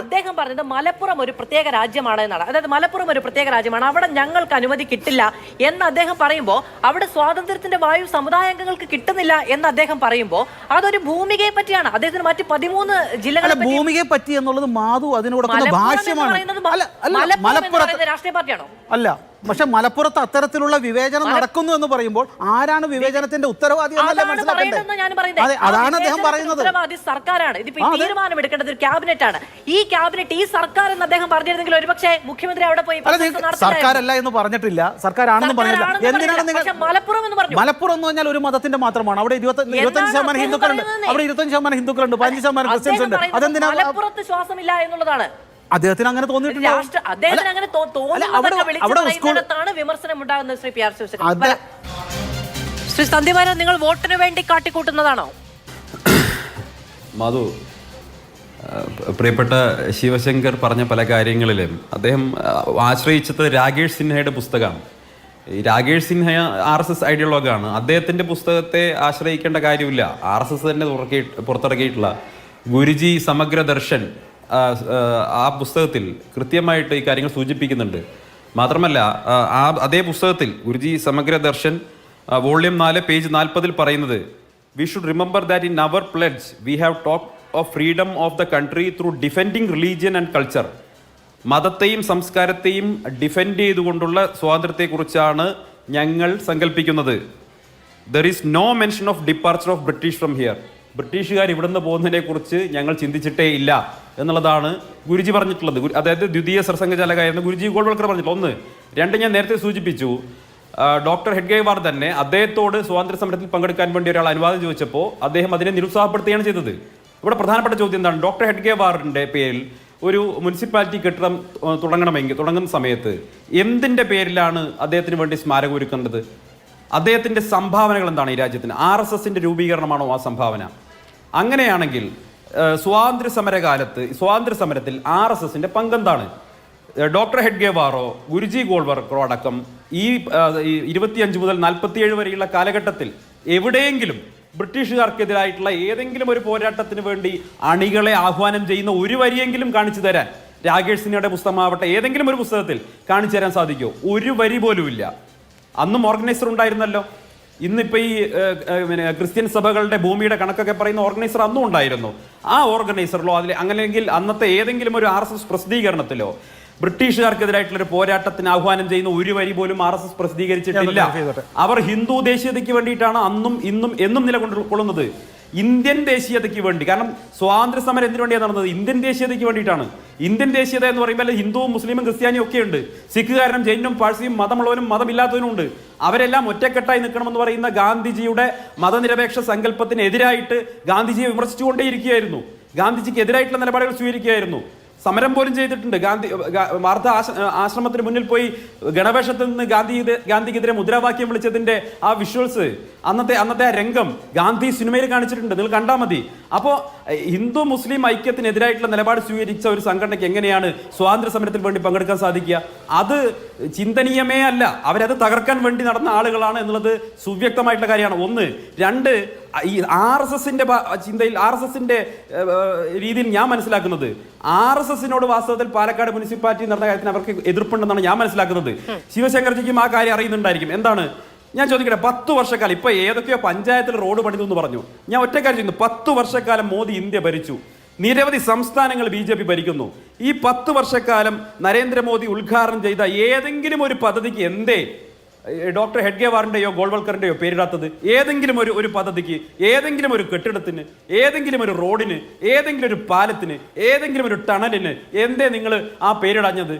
അദ്ദേഹം പറഞ്ഞത് മലപ്പുറം ഒരു പ്രത്യേക രാജ്യമാണ് എന്നാണ്. അതായത് മലപ്പുറം ഒരു പ്രത്യേക രാജ്യമാണ്, അവിടെ ഞങ്ങൾക്ക് അനുമതി കിട്ടില്ല എന്ന് അദ്ദേഹം പറയുമ്പോൾ, അവിടെ സ്വാതന്ത്ര്യത്തിന്റെ വായു സമുദായാംഗങ്ങൾക്ക് കിട്ടുന്നില്ല എന്ന് അദ്ദേഹം പറയുമ്പോൾ അതൊരു ഭൂമികയെ പറ്റിയാണ്. അദ്ദേഹത്തിന് മറ്റ് 13 ജില്ലകളെ ഭൂമികയെ പറ്റി എന്നുള്ളത് മാധു അതിനോട് ഭാഷ്യമാണ്. രാഷ്ട്രീയ പാർട്ടിയാണോ? അല്ല, പക്ഷെ മലപ്പുറത്ത് അത്തരത്തിലുള്ള വിവേചനം നടക്കുന്നു എന്ന് പറയുമ്പോൾ ആരാണ് വിവേചനത്തിന്റെ ഉത്തരവാദി എന്നല്ലേ മനസ്സിലാക്കേണ്ടത്? അതാണ് അദ്ദേഹം പറയുന്നത്. ഉത്തരവാദി സർക്കാരാണ്. ഇതിപ്പോ തീരുമാനം എടുക്കേണ്ടത് ഒരു ക്യാബിനറ്റ് ആണ്. ഈ ക്യാബിനറ്റ് ഈ സർക്കാർ എന്ന് അദ്ദേഹം പറഞ്ഞിരുന്നെങ്കിൽ ഒരുപക്ഷെ മുഖ്യമന്ത്രി അവിടെ പോയി സർക്കാരല്ല എന്ന് പറഞ്ഞിട്ടില്ല, സർക്കാരാണെന്ന് പറഞ്ഞില്ല. എന്തിനാണ് നിങ്ങൾ മലപ്പുറം എന്ന് പറഞ്ഞു? മലപ്പുറം എന്ന് പറഞ്ഞാൽ ഒരു മതത്തിന്റെ മാത്രമാണ്. അവിടെ 25% ഹിന്ദുക്കളുണ്ട്, അവിടെ 25% ഹിന്ദുക്കളുണ്ട്, 15% ക്രിസ്ത്യൻസ് ഉണ്ട്. അതെന്തിനാ മലപ്പുറത്ത് ശ്വാസമില്ല എന്നുള്ളതാണ് അദ്ദേഹത്തിന് അങ്ങനെ തോന്നിയിട്ടില്ല. അദ്ദേഹത്തിന് അങ്ങനെ തോന്നുന്നിടത്താണ് വിമർശനം ഉണ്ടാകുന്നത്. ശ്രീ PR ശിവശങ്കർ, ശ്രീ സന്ധ്യവാരൻ, നിങ്ങൾ വോട്ടിന് വേണ്ടി കാട്ടിക്കൂട്ടുന്നതാണോ? മാധു, പ്രിയപ്പെട്ട ശിവശങ്കർ പറഞ്ഞ പല കാര്യങ്ങളിലും അദ്ദേഹം ആശ്രയിച്ചത് രാകേഷ് സിൻഹയുടെ പുസ്തകമാണ്. ഈ രാകേഷ് സിൻഹ RSS ഐഡിയോളോഗാണ്. അദ്ദേഹത്തിൻ്റെ പുസ്തകത്തെ ആശ്രയിക്കേണ്ട കാര്യമില്ല. RSS തന്നെ പുറത്തിറക്കിയിട്ടുള്ള ഗുരുജി സമഗ്ര ദർശൻ ആ പുസ്തകത്തിൽ കൃത്യമായിട്ട് ഈ കാര്യങ്ങൾ സൂചിപ്പിക്കുന്നുണ്ട്. മാത്രമല്ല അതേ പുസ്തകത്തിൽ ഗുരുജി സമഗ്ര ദർശൻ വോള്യം 4 പേജ് 40 പറയുന്നത്, we should remember that in our pledge we have talk of freedom of the country through defending religion and culture. മതത്തെയും സംസ്കാരത്തെയും ഡിഫെൻഡ് ചെയ്തുകൊണ്ടുള്ള സ്വാതന്ത്ര്യത്തെക്കുറിച്ചാണ് ഞങ്ങൾ സങ്കല്പിക്കുന്നത്. There is no mention of departure of British from here. ബ്രിട്ടീഷുകാർ ഇവിടുന്ന് പോകുന്നതിനെ കുറിച്ച് ഞങ്ങൾ ചിന്തിച്ചിട്ടേ ഇല്ല എന്നുള്ളതാണ് ഗുരുജി പറഞ്ഞിട്ടുള്ളത്. അതായത് ദ്വിതീയ സർസംഘചാലകായിരുന്ന ഗുരുജി ഗോൾവൽക്കർ പറഞ്ഞിട്ടുള്ള 1. 2, ഞാൻ നേരത്തെ സൂചിപ്പിച്ചു, ഡോക്ടർ ഹെഡ്ഗേവാർ തന്നെ അദ്ദേഹത്തോട് സ്വാതന്ത്ര്യ സമരത്തിൽ പങ്കെടുക്കാൻ വേണ്ടി ഒരാൾ അനുവാദം ചോദിച്ചപ്പോൾ അദ്ദേഹം അതിനെ നിരുത്സാഹപ്പെടുത്തുകയാണ് ചെയ്തത്. ഇവിടെ പ്രധാനപ്പെട്ട ചോദ്യം എന്താണ്? ഡോക്ടർ ഹെഡ്ഗേവാറിൻ്റെ പേരിൽ ഒരു മുനിസിപ്പാലിറ്റി കെട്ടിടം തുടങ്ങുന്ന സമയത്ത് എന്തിൻ്റെ പേരിലാണ് അദ്ദേഹത്തിന് വേണ്ടി സ്മാരകം ഒരുക്കേണ്ടത്? അദ്ദേഹത്തിൻ്റെ സംഭാവനകൾ എന്താണ് ഈ രാജ്യത്തിന്? RSSന്റെ രൂപീകരണമാണോ ആ സംഭാവന? അങ്ങനെയാണെങ്കിൽ സ്വാതന്ത്ര്യ സമരത്തിൽ RSSന്റെ പങ്കെന്താണ്? ഡോക്ടർ ഹെഡ്ഗേവാറോ ഗുരുജി ഗോൾവൽക്കറോ അടക്കം ഈ 25 മുതൽ 47 വരെയുള്ള കാലഘട്ടത്തിൽ എവിടെയെങ്കിലും ബ്രിട്ടീഷുകാർക്കെതിരായിട്ടുള്ള ഏതെങ്കിലും ഒരു പോരാട്ടത്തിന് വേണ്ടി അണികളെ ആഹ്വാനം ചെയ്യുന്ന ഒരു വരിയെങ്കിലും കാണിച്ചു തരാൻ രാകേഷ് സിൻഹയുടെ പുസ്തകമാവട്ടെ ഏതെങ്കിലും ഒരു പുസ്തകത്തിൽ കാണിച്ചു തരാൻ സാധിക്കുമോ? ഒരു വരി പോലും ഇല്ല. അന്നും ഓർഗനൈസർ ഉണ്ടായിരുന്നല്ലോ. ഇന്നിപ്പോൾ ഈ ക്രിസ്ത്യൻ സഭകളുടെ ഭൂമിയുടെ കണക്കൊക്കെ പറയുന്ന ഓർഗനൈസർ അന്നും ഉണ്ടായിരുന്നു. ആ ഓർഗനൈസറിലോ അങ്ങനെയെങ്കിൽ അന്നത്തെ ഏതെങ്കിലും ഒരു RSS പ്രസിദ്ധീകരണത്തിലോ ബ്രിട്ടീഷുകാർക്കെതിരായിട്ടുള്ള ഒരു പോരാട്ടത്തിന് ആഹ്വാനം ചെയ്യുന്ന ഒരു വരി പോലും RSS പ്രസിദ്ധീകരിച്ചിട്ടില്ല. അവർ ഹിന്ദു ദേശീയതയ്ക്ക് വേണ്ടിയിട്ടാണ് അന്നും ഇന്നും എന്നും നിലകൊള്ളുന്നത്. ഇന്ത്യൻ ദേശീയതയ്ക്ക് വേണ്ടി. കാരണം സ്വാതന്ത്ര്യ സമരം എന്തിനു വേണ്ടിയാണ് നടന്നത്? ഇന്ത്യൻ ദേശീയതയ്ക്ക് വേണ്ടിയിട്ടാണ്. ഇന്ത്യൻ ദേശീയത എന്ന് പറയുമ്പോൾ ഹിന്ദുവും മുസ്ലിമും ക്രിസ്ത്യാനിയും ഒക്കെ ഉണ്ട്. സിഖുകാരനും ജൈനും പാഴ്സിയും മതമുള്ളവനും മതമില്ലാത്തവനും ഉണ്ട്. അവരെല്ലാം ഒറ്റക്കെട്ടായി നിൽക്കണമെന്ന് പറയുന്ന ഗാന്ധിജിയുടെ മതനിരപേക്ഷ സങ്കല്പത്തിനെതിരായിട്ട് ഗാന്ധിജിയെ വിമർശിച്ചുകൊണ്ടേയിരിക്കുകയായിരുന്നു. ഗാന്ധിജിക്ക് എതിരായിട്ടുള്ള നിലപാടുകൾ സ്വീകരിക്കുകയായിരുന്നു. സമരം പോലും ചെയ്തിട്ടുണ്ട്. വാർത്ത ആശ്രമത്തിന് മുന്നിൽ പോയി ഗണവേഷത്തിൽ നിന്ന് ഗാന്ധിക്കെതിരെ മുദ്രാവാക്യം വിളിച്ചതിന്റെ ആ വിഷ്വൽസ്, അന്നത്തെ ആ രംഗം ഗാന്ധി സിനിമയിൽ കാണിച്ചിട്ടുണ്ട്, നിങ്ങൾ കണ്ടാൽ മതി. അപ്പോൾ ഹിന്ദു മുസ്ലിം ഐക്യത്തിനെതിരായിട്ടുള്ള നിലപാട് സ്വീകരിച്ച ഒരു സംഘടനയ്ക്ക് എങ്ങനെയാണ് സ്വാതന്ത്ര്യ സമരത്തിൽ വേണ്ടി പങ്കെടുക്കാൻ സാധിക്കുക? അത് ചിന്തനീയമേ അല്ല. അവരത് തകർക്കാൻ വേണ്ടി നടന്ന ആളുകളാണ് എന്നുള്ളത് സുവ്യക്തമായിട്ടുള്ള കാര്യമാണ്. ഒന്ന്. രണ്ട്, ഈ RSSന്റെ ചിന്തയിൽ, RSSന്റെ രീതിയിൽ ഞാൻ മനസ്സിലാക്കുന്നത്, RSSനോട് വാസ്തവത്തിൽ പാലക്കാട് മുനിസിപ്പാലിറ്റി നടന്ന കാര്യത്തിന് അവർക്ക് എതിർപ്പുണ്ടെന്നാണ് ഞാൻ മനസ്സിലാക്കുന്നത്. ശിവശങ്കർജിക്കും ആ കാര്യം അറിയുന്നുണ്ടായിരിക്കും. എന്താണ് ഞാൻ ചോദിക്കട്ടെ, 10 വർഷക്കാലം ഇപ്പൊ ഏതൊക്കെയോ പഞ്ചായത്തിൽ റോഡ് പണിതു എന്ന് പറഞ്ഞു. ഞാൻ ഒറ്റ കാര്യം ചെയ്യുന്നു, 10 വർഷക്കാലം മോദി ഇന്ത്യ ഭരിച്ചു, നിരവധി സംസ്ഥാനങ്ങൾ BJP ഭരിക്കുന്നു. ഈ 10 വർഷക്കാലം നരേന്ദ്രമോദി ഉദ്ഘാടനം ചെയ്ത ഏതെങ്കിലും ഒരു പദ്ധതിക്ക് എന്തേ ഡോക്ടർ ഹെഡ്ഗേവാറിന്റെയോ ഗോൾവൽക്കറിന്റെയോ പേരിടാത്തത്? ഏതെങ്കിലും ഒരു പദ്ധതിക്ക്, ഏതെങ്കിലും ഒരു കെട്ടിടത്തിന്, ഏതെങ്കിലും ഒരു റോഡിന്, ഏതെങ്കിലും ഒരു പാലത്തിന്, ഏതെങ്കിലും ഒരു ടണലിന് എന്തേ നിങ്ങൾ ആ പേരിടാഞ്ഞത്?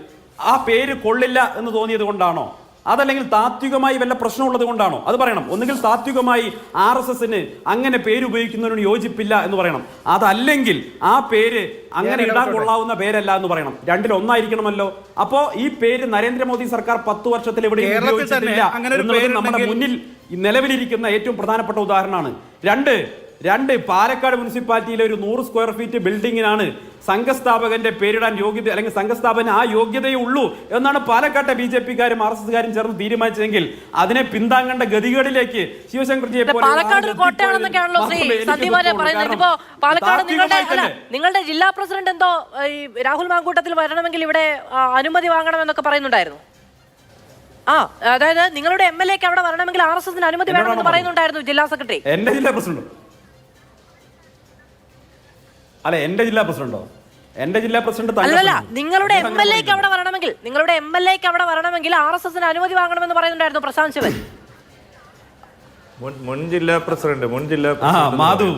ആ പേര് കൊള്ളില്ല എന്ന് തോന്നിയത് കൊണ്ടാണോ? അതല്ലെങ്കിൽ താത്വികമായി വല്ല പ്രശ്നമുള്ളത് കൊണ്ടാണോ? അത് പറയണം. ഒന്നുകിൽ താത്വികമായി RSSന് അങ്ങനെ പേര് ഉപയോഗിക്കുന്നതിനോട് യോജിപ്പില്ല എന്ന് പറയണം, അതല്ലെങ്കിൽ ആ പേര് അങ്ങനെ ഇടാൻ കൊള്ളാവുന്ന പേരല്ല എന്ന് പറയണം. രണ്ടിൽ ഒന്നായിരിക്കണമല്ലോ. അപ്പോ ഈ പേര് നരേന്ദ്രമോദി സർക്കാർ 10 വർഷത്തിൽ എവിടെയും ഉപയോഗിച്ചിട്ടില്ല എന്നുള്ളത് നമ്മുടെ മുന്നിൽ നിലവിലിരിക്കുന്ന ഏറ്റവും പ്രധാനപ്പെട്ട ഉദാഹരണമാണ്. രണ്ട്, പാലക്കാട് മുനിസിപ്പാലിറ്റിയിലെ ഒരു 100 സ്ക്വയർ ഫീറ്റ് ബിൽഡിങ്ങിനാണ് സംഘസ്ഥാപകന്റെ പേരിടാൻ യോഗ്യത, അല്ലെങ്കിൽ സംഘസ്ഥാപന ആ യോഗ്യതയേ ഉള്ളൂ എന്നാണ് പാലക്കാട്ടെ BJPക്കാരും RSSകാരും ചേർന്ന് തീരുമാനിച്ചെങ്കിൽ അതിനെ പിന്താങ്ങേണ്ട ഗതികേടിലേക്ക് ശിവശങ്കർജിയെ നിങ്ങളുടെ ജില്ലാ പ്രസിഡന്റ് എന്തോ രാഹുൽ മാങ്കൂട്ടത്തിൽ വരണമെങ്കിൽ ഇവിടെ അനുമതി വാങ്ങണമെന്നൊക്കെ പറയുന്നുണ്ടായിരുന്നു. അതായത് നിങ്ങളുടെ MLAക്ക് അവിടെ വരണമെങ്കിൽ RSSന് അനുമതി വേണമെന്ന് പറയുന്നുണ്ടായിരുന്നു ജില്ലാ സെക്രട്ടറി. എന്റെ ജില്ലാ പ്രസിഡന്റ് അല്ല, എന്റെ ജില്ലാ പ്രസിഡന്റോ? എന്റെ ജില്ലാ പ്രസിഡന്റ് അല്ലല്ല, നിങ്ങളുടെ MLAക്ക് അവിടെ വരണമെങ്കിൽ RSSന് അനുമതി വാങ്ങണമെന്ന് പറയുന്നുണ്ടായിരുന്നു പ്രശാന്ത് ശിവൻ. മുൻ ജില്ലാ പ്രസിഡന്റ് മാധു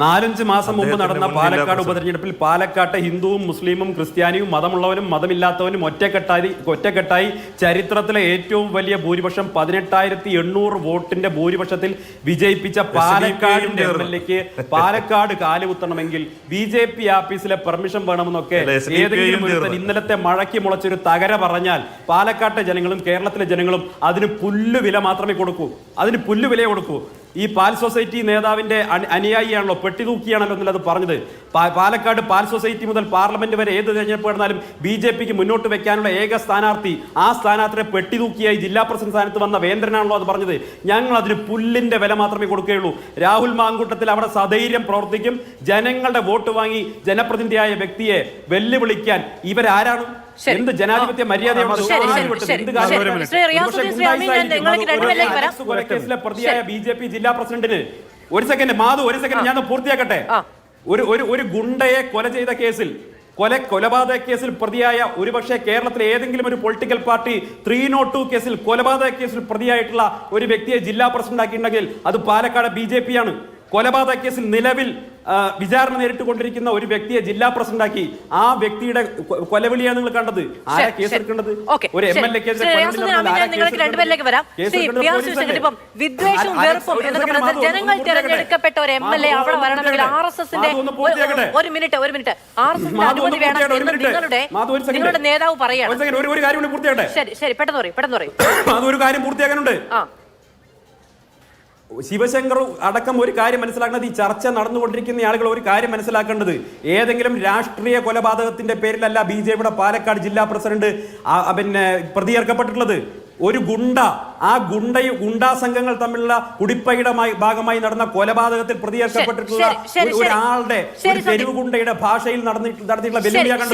4-5 മാസം മുമ്പ് നടന്ന പാലക്കാട് ഉപതെരഞ്ഞെടുപ്പിൽ പാലക്കാട്ടെ ഹിന്ദുവും മുസ്ലിമും ക്രിസ്ത്യാനിയും മതമുള്ളവനും മതമില്ലാത്തവനും ഒറ്റക്കെട്ടായി ചരിത്രത്തിലെ ഏറ്റവും വലിയ ഭൂരിപക്ഷം 18,800 വോട്ടിന്റെ ഭൂരിപക്ഷത്തിൽ വിജയിപ്പിച്ച പാലക്കാടിന്റെ MLAക്ക് പാലക്കാട് കാലുകുത്തണമെങ്കിൽ BJP ആഫീസിലെ പെർമിഷൻ വേണമെന്നൊക്കെ ഏതെങ്കിലും ഇന്നലത്തെ മഴയ്ക്ക് മുളച്ചൊരു തകര പറഞ്ഞാൽ പാലക്കാട്ടെ ജനങ്ങളും കേരളത്തിലെ ജനങ്ങളും അതിന് പുല്ലുവില മാത്രമേ കൊടുക്കൂ, അതിന് പുല്ലുവിലയെ കൊടുക്കൂ. ഈ പാൽ സൊസൈറ്റി നേതാവിന്റെ അനുയായിയാണല്ലോ, പെട്ടിതൂക്കിയാണല്ലോ എന്നുള്ളത് പറഞ്ഞത്. പാലക്കാട് പാൽ സൊസൈറ്റി മുതൽ പാർലമെന്റ് വരെ ഏത് തെരഞ്ഞെടുപ്പ് നടന്നാലും BJPക്ക് മുന്നോട്ട് വെക്കാനുള്ള ഏക സ്ഥാനാർത്ഥി, ആ സ്ഥാനാർത്ഥിയെ പെട്ടിതൂക്കിയായി ജില്ലാ പ്രസിഡന്റ് സ്ഥാനത്ത് വന്ന വേന്ദ്രനാണല്ലോ അത് പറഞ്ഞത്. ഞങ്ങൾ അതിന് പുല്ലിന്റെ വില മാത്രമേ കൊടുക്കുകയുള്ളൂ. രാഹുൽ മാങ്കൂട്ടത്തിൽ അവിടെ സധൈര്യം പ്രവർത്തിക്കും. ജനങ്ങളുടെ വോട്ട് വാങ്ങി ജനപ്രതിനിധിയായ വ്യക്തിയെ വെല്ലുവിളിക്കാൻ ഇവരാരാണ്? എന്ത് ജനാധിപത്യ മര്യാദയാണ്? പ്രതിയായ BJP ജില്ലാ പ്രസിഡന്റിന് ഒരു സെക്കൻഡ് മാധു, ഒരു സെക്കൻഡ് ഞാൻ പൂർത്തിയാക്കട്ടെ. ഒരു ഗുണ്ടയെ കൊല ചെയ്ത കേസിൽ, കൊലപാതക കേസിൽ പ്രതിയായ ഒരുപക്ഷെ കേരളത്തിലെ ഏതെങ്കിലും ഒരു പൊളിറ്റിക്കൽ പാർട്ടി 302 കേസിൽ കൊലപാതക കേസിൽ പ്രതിയായിട്ടുള്ള ഒരു വ്യക്തിയെ ജില്ലാ പ്രസിഡന്റ് ആക്കിയിട്ടുണ്ടെങ്കിൽ അത് പാലക്കാട് BJP ആണ്. കൊലപാതക കേസിൽ നിലവിൽ വിചാരണ നേരിട്ടുകൊണ്ടിരിക്കുന്ന ഒരു വ്യക്തിയെ ജില്ലാ പ്രസിഡന്റാക്കി. ആ വ്യക്തിയുടെ കൊലവിളിയാണ് നിങ്ങൾ കണ്ടത്. ആരാ കേസ് എടുക്കേണ്ടത്? ഒരു MLA വിദ്വേഷവും വെറുപ്പും ജനങ്ങൾ തിരഞ്ഞെടുക്കപ്പെട്ട ഒരു MLA അവിടെ വരണമെങ്കിൽ RSSന്റെ ഒരു മിനിറ്റ് അനുമതി വേണം നിങ്ങളുടെ നേതാവ് പറയാണ്. ഒരു കാര്യം കൂടി പൂർത്തിയാക്കട്ടെ. ശരി, പെട്ടെന്ന് പറയും. അതൊരു കാര്യം പൂർത്തിയാക്കാനുണ്ട്. ശിവശങ്കർ അടക്കം ഒരു കാര്യം മനസ്സിലാക്കുന്നത്, ഈ ചർച്ച നടന്നുകൊണ്ടിരിക്കുന്ന ആളുകൾ ഒരു കാര്യം മനസ്സിലാക്കേണ്ടത്, ഏതെങ്കിലും രാഷ്ട്രീയ കൊലപാതകത്തിന്റെ പേരിലല്ല BJPയുടെ പാലക്കാട് ജില്ലാ പ്രസിഡന്റ് പ്രതിയേർക്കപ്പെട്ടിട്ടുള്ളത്. ഒരു ഗുണ്ട, ആ ഗുണ്ടാ സംഘങ്ങൾ തമ്മിലുള്ള കുടിപ്പയുടെ ഭാഗമായി നടന്ന കൊലപാതകത്തിൽ പ്രതിയേർക്കപ്പെട്ടിട്ടുള്ള ഒരാളുടെ തെരുവ് ഗുണ്ടയുടെ ഭാഷയിൽ നടന്നിട്ടുള്ള വെല്ലുവിളിയാണ്.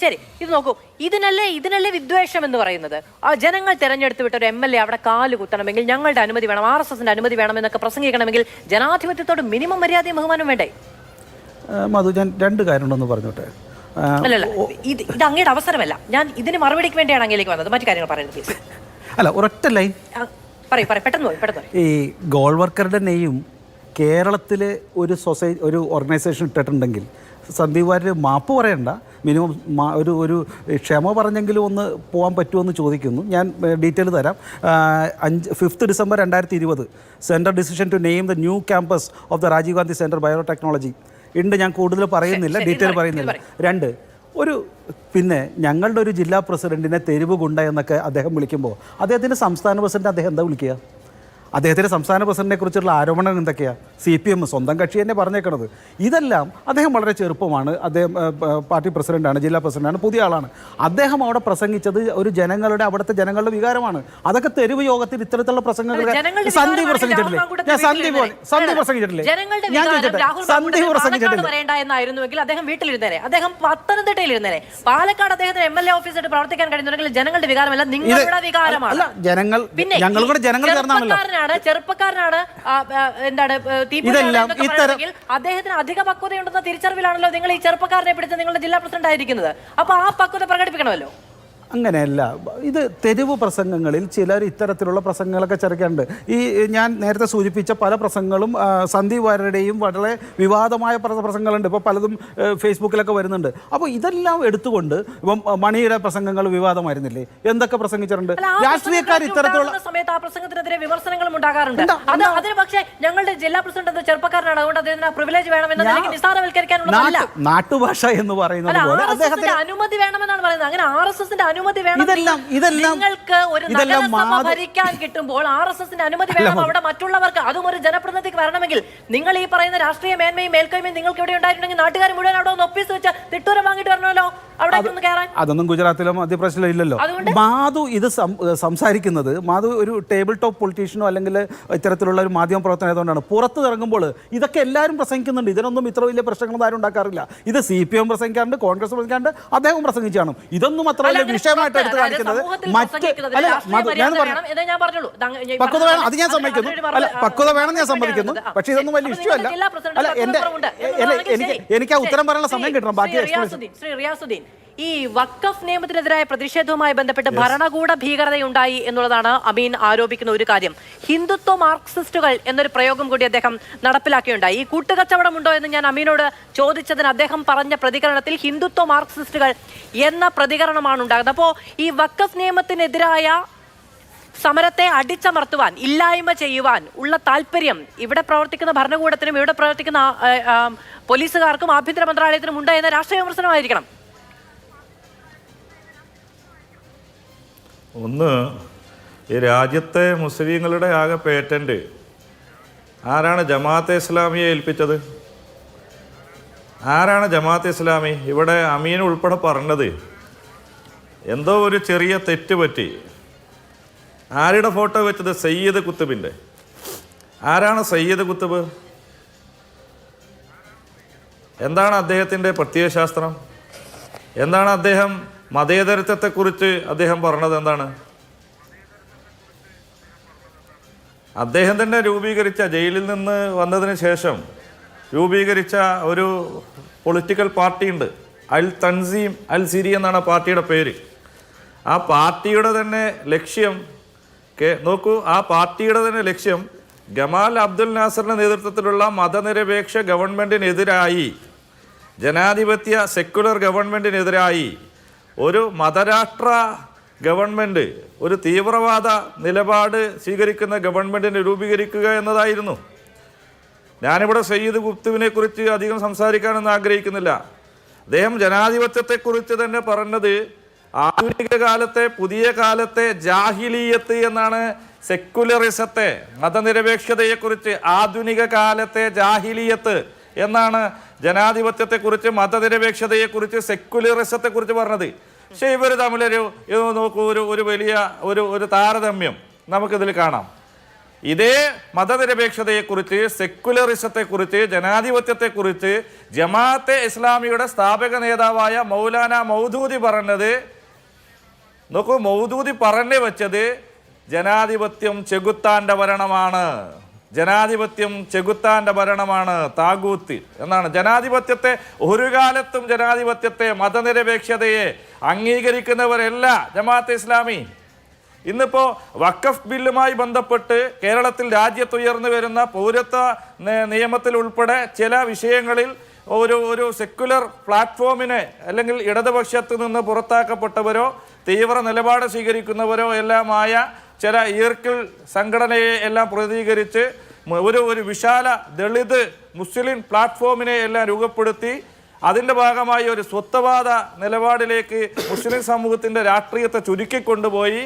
ശരി, ഇത് നോക്കൂ, ഇതിനല്ലേ വിദ്വേഷം എന്ന് പറയുന്നത്. ആ ജനങ്ങൾ തെരഞ്ഞെടുത്ത് വിട്ട ഒരു MLA അവിടെ കാല് കുത്തണമെങ്കിൽ ഞങ്ങളുടെ അനുമതി വേണം, RSSന്റെ അനുമതി വേണം എന്നൊക്കെ പ്രസംഗിക്കണമെങ്കിൽ ജനാധിപത്യത്തോട് മിനിമം മര്യാദയും ബഹുമാനം വേണ്ടേ? മധു, ഞാൻ 2 കാര്യമുണ്ടെന്ന് പറഞ്ഞോട്ടെ. അല്ലല്ല, ഇത് അങ്ങയുടെ അവസരമല്ല. ഞാൻ ഇതിന് മറുപടിക്ക് വേണ്ടിയാണ് അങ്ങയിലേക്ക് വന്നത്. മറ്റു കാര്യങ്ങൾ പറയുന്നത് അല്ല, ഒരൊറ്റ ലൈൻ പറയും. പെട്ടെന്ന്. ഈ ഗോൾവർക്കറുടെ നെയ്യും കേരളത്തിലെ ഒരു ഓർഗനൈസേഷൻ ഇട്ടിട്ടുണ്ടെങ്കിൽ സന്ദീപ് വാര്യർ മാപ്പ് പറയണ്ട, മിനിമം ഒരു ക്ഷമ പറഞ്ഞെങ്കിലും ഒന്ന് പോകാൻ പറ്റുമെന്ന് ചോദിക്കുന്നു. ഞാൻ ഡീറ്റെയിൽ തരാം. 5 December 2020 central decision to name the new campus of the Rajiv Gandhi centre biotechnology ഉണ്ട്, ഞാൻ കൂടുതൽ പറയുന്നില്ല, ഡീറ്റെയിൽ പറയുന്നില്ല. 2, പിന്നെ ഞങ്ങളുടെ ഒരു ജില്ലാ പ്രസിഡന്റിനെ തെരുവ് ഗുണ്ട എന്നൊക്കെ അദ്ദേഹം വിളിക്കുമ്പോൾ അദ്ദേഹത്തിൻ്റെ സംസ്ഥാന പ്രസിഡന്റ് അദ്ദേഹം എന്താ വിളിക്കുക? അദ്ദേഹത്തിൻ്റെ സംസ്ഥാന പ്രസിഡന്റിനെ കുറിച്ചുള്ള ആരോപണം എന്തൊക്കെയാണ്? CPM സ്വന്തം കക്ഷി തന്നെ പറഞ്ഞേക്കണത്. ഇതെല്ലാം അദ്ദേഹം വളരെ ചെറുപ്പമാണ്, അദ്ദേഹം പാർട്ടി പ്രസിഡന്റാണ്, ജില്ലാ പ്രസിഡന്റാണ്, പുതിയ ആളാണ്. അദ്ദേഹം അവിടെ പ്രസംഗിച്ചത് ഒരു അവിടുത്തെ ജനങ്ങളുടെ വികാരമാണ്. അതൊക്കെ തെരുവ് യോഗത്തിൽ ഇത്തരത്തിലുള്ള പ്രസംഗങ്ങൾ സന്ദീപ് പ്രസംഗിച്ചിട്ടില്ലേ? ഞാൻ സന്ദീപ് പ്രസംഗിച്ചിട്ടില്ലേ? ഞാൻ ചോദിച്ചിട്ട് സന്ദീപ് പ്രസംഗിച്ചിട്ടില്ല എന്നായിരുന്നുവെങ്കിൽ അദ്ദേഹം വീട്ടിലിരുന്നേനെ, അദ്ദേഹം പത്തനംതിട്ടയിലിരുന്നേനെ. പാലക്കാട് അദ്ദേഹത്തിന് MLA ഓഫീസായിട്ട് പ്രവർത്തിക്കാൻ കഴിയുന്നുണ്ടെങ്കിൽ ജനങ്ങളുടെ വികാരമല്ല, നിങ്ങളുടെ വികാരമാണ്. ജനങ്ങൾ ഞങ്ങളുടെ ജനങ്ങൾ ചേർന്നാണല്ലോ. ചെറുപ്പക്കാരനാണ് എന്താണ് അദ്ദേഹത്തിന് അധിക പക്വതയുണ്ടെന്ന തിരിച്ചറിവിലാണല്ലോ നിങ്ങൾ ഈ ചെറുപ്പക്കാരനെ പിടിച്ച് നിങ്ങളുടെ ജില്ലാ പ്രസിഡന്റ് ആയിരിക്കുന്നത്. അപ്പൊ ആ പക്വത പ്രകടിപ്പിക്കണമല്ലോ. അങ്ങനെയല്ല, ഇത് തെരുവ് പ്രസംഗങ്ങളിൽ ചിലർ ഇത്തരത്തിലുള്ള പ്രസംഗങ്ങളൊക്കെ ചേർക്കാറുണ്ട്. ഈ ഞാൻ നേരത്തെ സൂചിപ്പിച്ച പല പ്രസംഗങ്ങളും സന്ദീപ് വാര്യരുടെയും വളരെ വിവാദമായ പ്രസംഗങ്ങളുണ്ട്, ഇപ്പോൾ പലതും ഫേസ്ബുക്കിലൊക്കെ വരുന്നുണ്ട്. അപ്പോൾ ഇതെല്ലാം എടുത്തുകൊണ്ട് ഇപ്പം മണിയുടെ പ്രസംഗങ്ങൾ വിവാദമായിരുന്നില്ലേ? എന്തൊക്കെ പ്രസംഗിച്ചിട്ടുണ്ട് രാഷ്ട്രീയക്കാർ ഇത്തരത്തിലുള്ള സമയത്ത് ആ പ്രസംഗത്തിനെതിരെ വിമർശനങ്ങളും ഉണ്ടാകാറുണ്ട്. അതിന് പക്ഷേ ഞങ്ങളുടെ ജില്ലാ പ്രസിഡന്റ് ചെറുപ്പക്കാരനാണ്, അതുകൊണ്ട് അദ്ദേഹത്തിന് പ്രിവിലേജ് വേണമെന്ന് നിസ്സാരവൽക്കരിക്കാനുള്ളതല്ല. നാട്ടുഭാഷ എന്ന് പറയുന്നത് പോലെ അദ്ദേഹത്തിന് അനുമതി വേണമെന്നാണ് പറയുന്നത്. അങ്ങനെ RSSന്റെ അനുമതി വേണം. നിങ്ങൾക്ക് ഒരു നഗരസഭ ഭരിക്കാൻ കിട്ടുമ്പോൾ RSSന്റെ അനുമതി വേണം അവിടെ മറ്റുള്ളവർക്ക്, അതും ഒരു ജനപ്രതിനിധിക്ക് വരണമെങ്കിൽ. നിങ്ങൾ ഈ പറയുന്ന രാഷ്ട്രീയ മേന്മയും മേൽക്കോയ്മയും നിങ്ങൾക്ക് ഇവിടെ ഉണ്ടായിട്ടുണ്ടെങ്കിൽ നാട്ടുകാർ മുഴുവൻ അവിടെ ഒന്ന് ഒപ്പീസ് വെച്ച് തിട്ടൂരം വാങ്ങിട്ട് വരണമല്ലോ അവിടെ ഒന്ന് കയറാൻ. അതൊന്നും ഗുജറാത്തിലോ മധ്യപ്രദേശിലോ ഇല്ലല്ലോ. മാധു ഇത് സംസാരിക്കുന്നത്, മാധു ഒരു ടേബിൾ ടോപ്പ് പൊളിറ്റീഷ്യനോ അല്ലെങ്കിൽ ഇത്തരത്തിലുള്ള ഒരു മാധ്യമ പ്രവർത്തനം ആയതുകൊണ്ടാണ്. പുറത്ത് ഇറങ്ങുമ്പോൾ ഇതൊക്കെ എല്ലാവരും പ്രസംഗിക്കുന്നുണ്ട്, ഇതിനൊന്നും ഇത്ര വലിയ പ്രശ്നങ്ങളൊന്നും ആരും ഉണ്ടാക്കാറില്ല. ഇത് CPM പ്രസംഗിക്കാറുണ്ട്, കോൺഗ്രസ് പ്രസംഗിക്കാറുണ്ട്, അദ്ദേഹം പ്രസംഗിച്ചാണ്. ഇതൊന്നും അത്ര വലിയ വിഷയമായിട്ട് എടുത്ത് കാണിക്കുന്നത് പക്വത വേണം, അത് ഞാൻ സമ്മതിക്കുന്നു. അല്ല, പക്വത വേണം, ഞാൻ സമ്മതിക്കുന്നു. പക്ഷെ ഇതൊന്നും വലിയ ഇഷ്യൂ അല്ല. അല്ല, എനിക്ക് ആ ഉത്തരം പറയാനുള്ള സമയം കിട്ടണം. ബാക്കി റിയാസുദ്ദീൻ, ഈ വഖഫ് നിയമത്തിനെതിരായ പ്രതിഷേധവുമായി ബന്ധപ്പെട്ട് ഭരണകൂട ഭീകരതയുണ്ടായി എന്നുള്ളതാണ് അമീൻ ആരോപിക്കുന്ന ഒരു കാര്യം. ഹിന്ദുത്വ മാർക്സിസ്റ്റുകൾ എന്നൊരു പ്രയോഗം കൂടി അദ്ദേഹം നടപ്പിലാക്കിയുണ്ടായി. ഈ കൂട്ടുകച്ചവടമുണ്ടോ എന്ന് ഞാൻ അമീനോട് ചോദിച്ചതിന് അദ്ദേഹം പറഞ്ഞ പ്രതികരണത്തിൽ ഹിന്ദുത്വ മാർക്സിസ്റ്റുകൾ എന്ന പ്രതികരണമാണ് ഉണ്ടാകുന്നത്. അപ്പോൾ ഈ വഖഫ് നിയമത്തിനെതിരായ സമരത്തെ അടിച്ചമർത്തുവാൻ, ഇല്ലായ്മ ചെയ്യുവാൻ ഉള്ള താല്പര്യം ഇവിടെ പ്രവർത്തിക്കുന്ന ഭരണകൂടത്തിനും ഇവിടെ പ്രവർത്തിക്കുന്ന പോലീസുകാർക്കും ആഭ്യന്തര മന്ത്രാലയത്തിനും ഉണ്ട് എന്ന രാഷ്ട്രീയ വിമർശനമായിരിക്കണം. ഒന്ന്, ഈ രാജ്യത്തെ മുസ്ലിങ്ങളുടെ ആകെ പേറ്റന്റ് ആരാണ്? ജമാഅത്തെ ഇസ്ലാമിയെ ഏൽപ്പിച്ചത്. ആരാണ് ജമാഅത്തെ ഇസ്ലാമി? ഇവിടെ അമീൻ ഉൾപ്പെടെ പറഞ്ഞത് എന്തോ ഒരു ചെറിയ തെറ്റ് പറ്റി. ആരുടെ ഫോട്ടോ വെച്ചത്? സയ്യിദ് കുത്തുബിൻ്റെ. ആരാണ് സയ്യിദ് കുത്തുബ്? എന്താണ് അദ്ദേഹത്തിൻ്റെ പ്രത്യയശാസ്ത്രം? എന്താണ് അദ്ദേഹം മതേതരത്വത്തെക്കുറിച്ച് അദ്ദേഹം പറഞ്ഞത്? എന്താണ് അദ്ദേഹം തന്നെ രൂപീകരിച്ച, ജയിലിൽ നിന്ന് വന്നതിന് ശേഷം രൂപീകരിച്ച ഒരു പൊളിറ്റിക്കൽ പാർട്ടിയുണ്ട്, അൽ തൻസീം അൽ സിരി എന്നാണ് ആ പാർട്ടിയുടെ പേര്. ആ പാർട്ടിയുടെ തന്നെ ലക്ഷ്യം നോക്കൂ, ആ പാർട്ടിയുടെ തന്നെ ലക്ഷ്യം ഗമാൽ അബ്ദുൽ നാസറിന്റെ നേതൃത്വത്തിലുള്ള മതനിരപേക്ഷ ഗവൺമെന്റിനെതിരായി, ജനാധിപത്യ സെക്കുലർ ഗവൺമെന്റിനെതിരായി ഒരു മതരാഷ്ട്ര ഗവൺമെൻറ്, ഒരു തീവ്രവാദ നിലപാട് സ്വീകരിക്കുന്ന ഗവൺമെൻറ്റിനെ രൂപീകരിക്കുക എന്നതായിരുന്നു. ഞാനിവിടെ സയ്യിദ് കുത്തുബിനെ കുറിച്ച് അധികം സംസാരിക്കാനൊന്നും ആഗ്രഹിക്കുന്നില്ല. അദ്ദേഹം ജനാധിപത്യത്തെക്കുറിച്ച് തന്നെ പറഞ്ഞത് ആധുനിക കാലത്തെ, പുതിയ കാലത്തെ ജാഹിലിയത്ത് എന്നാണ്. സെക്കുലറിസത്തെ, മതനിരപേക്ഷതയെക്കുറിച്ച് ആധുനിക കാലത്തെ ജാഹിലിയത്ത് എന്നാണ് ജനാധിപത്യത്തെക്കുറിച്ച്, മതനിരപേക്ഷതയെക്കുറിച്ച്, സെക്കുലറിസത്തെക്കുറിച്ച് പറഞ്ഞത്. പക്ഷേ ഇവർ തമ്മിലൊരു നോക്കൂ, ഒരു വലിയ ഒരു താരതമ്യം നമുക്കിതിൽ കാണാം. ഇതേ മതനിരപേക്ഷതയെക്കുറിച്ച്, സെക്കുലറിസത്തെക്കുറിച്ച്, ജനാധിപത്യത്തെക്കുറിച്ച് ജമാഅത്തെ ഇസ്ലാമിയുടെ സ്ഥാപക നേതാവായ മൗലാന മൗദൂദി പറഞ്ഞത് നോക്കൂ. മൗദൂദി പറഞ്ഞു വെച്ചത് ജനാധിപത്യം ചെകുത്താൻ്റെ ഭരണമാണ്, ജനാധിപത്യം ചെകുത്താൻ്റെ ഭരണമാണ്, താഗൂത്ത് എന്നാണ്. ജനാധിപത്യത്തെ ഒരു കാലത്തും, ജനാധിപത്യത്തെ, മതനിരപേക്ഷതയെ അംഗീകരിക്കുന്നവരല്ല ജമാഅത്തെ ഇസ്ലാമി. ഇന്നിപ്പോൾ വഖഫ് ബില്ലുമായി ബന്ധപ്പെട്ട് കേരളത്തിൽ രാജ്യത്തുയർന്നു വരുന്ന പൗരത്വ നിയമത്തിൽ ഉൾപ്പെടെ ചില വിഷയങ്ങളിൽ ഒരു സെക്കുലർ പ്ലാറ്റ്ഫോമിനെ, അല്ലെങ്കിൽ ഇടതുപക്ഷത്തു നിന്ന് പുറത്താക്കപ്പെട്ടവരോ തീവ്ര നിലപാട് സ്വീകരിക്കുന്നവരോ എല്ലാമായ ചില ഈർക്കിൾ സംഘടനയെ എല്ലാം പ്രതികരിച്ച് ഒരു വിശാല ദളിത് മുസ്ലിം പ്ലാറ്റ്ഫോമിനെ എല്ലാം രൂപപ്പെടുത്തി അതിൻ്റെ ഭാഗമായി ഒരു സ്വത്വവാദ നിലപാടിലേക്ക് മുസ്ലിം സമൂഹത്തിൻ്റെ രാഷ്ട്രീയത്തെ ചുരുക്കിക്കൊണ്ടുപോയി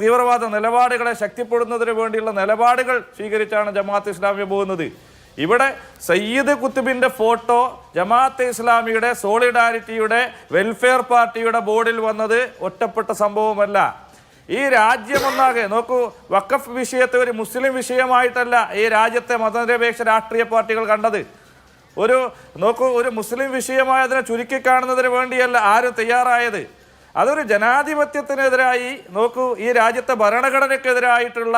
തീവ്രവാദ നിലപാടുകളെ ശക്തിപ്പെടുന്നതിന് വേണ്ടിയുള്ള നിലപാടുകൾ സ്വീകരിച്ചാണ് ജമാഅത്തെ ഇസ്ലാമി പോകുന്നത്. ഇവിടെ സയ്യിദ് കുത്തുബിൻ്റെ ഫോട്ടോ ജമാഅത്തെ ഇസ്ലാമിയുടെ സോളിഡാരിറ്റിയുടെ വെൽഫെയർ പാർട്ടിയുടെ ബോർഡിൽ വന്നത് ഒറ്റപ്പെട്ട സംഭവമല്ല. ഈ രാജ്യമൊന്നാകെ നോക്കൂ, വഖഫ് വിഷയത്തെ ഒരു മുസ്ലിം വിഷയമായിട്ടല്ല ഈ രാജ്യത്തെ മതനിരപേക്ഷ രാഷ്ട്രീയ പാർട്ടികൾ കണ്ടത്. ഒരു മുസ്ലിം വിഷയമായി അതിനെ ചുരുക്കി കാണുന്നതിന് വേണ്ടിയല്ല ആരും തയ്യാറായത്. അതൊരു ജനാധിപത്യത്തിനെതിരായി ഈ രാജ്യത്തെ ഭരണഘടനയ്ക്കെതിരായിട്ടുള്ള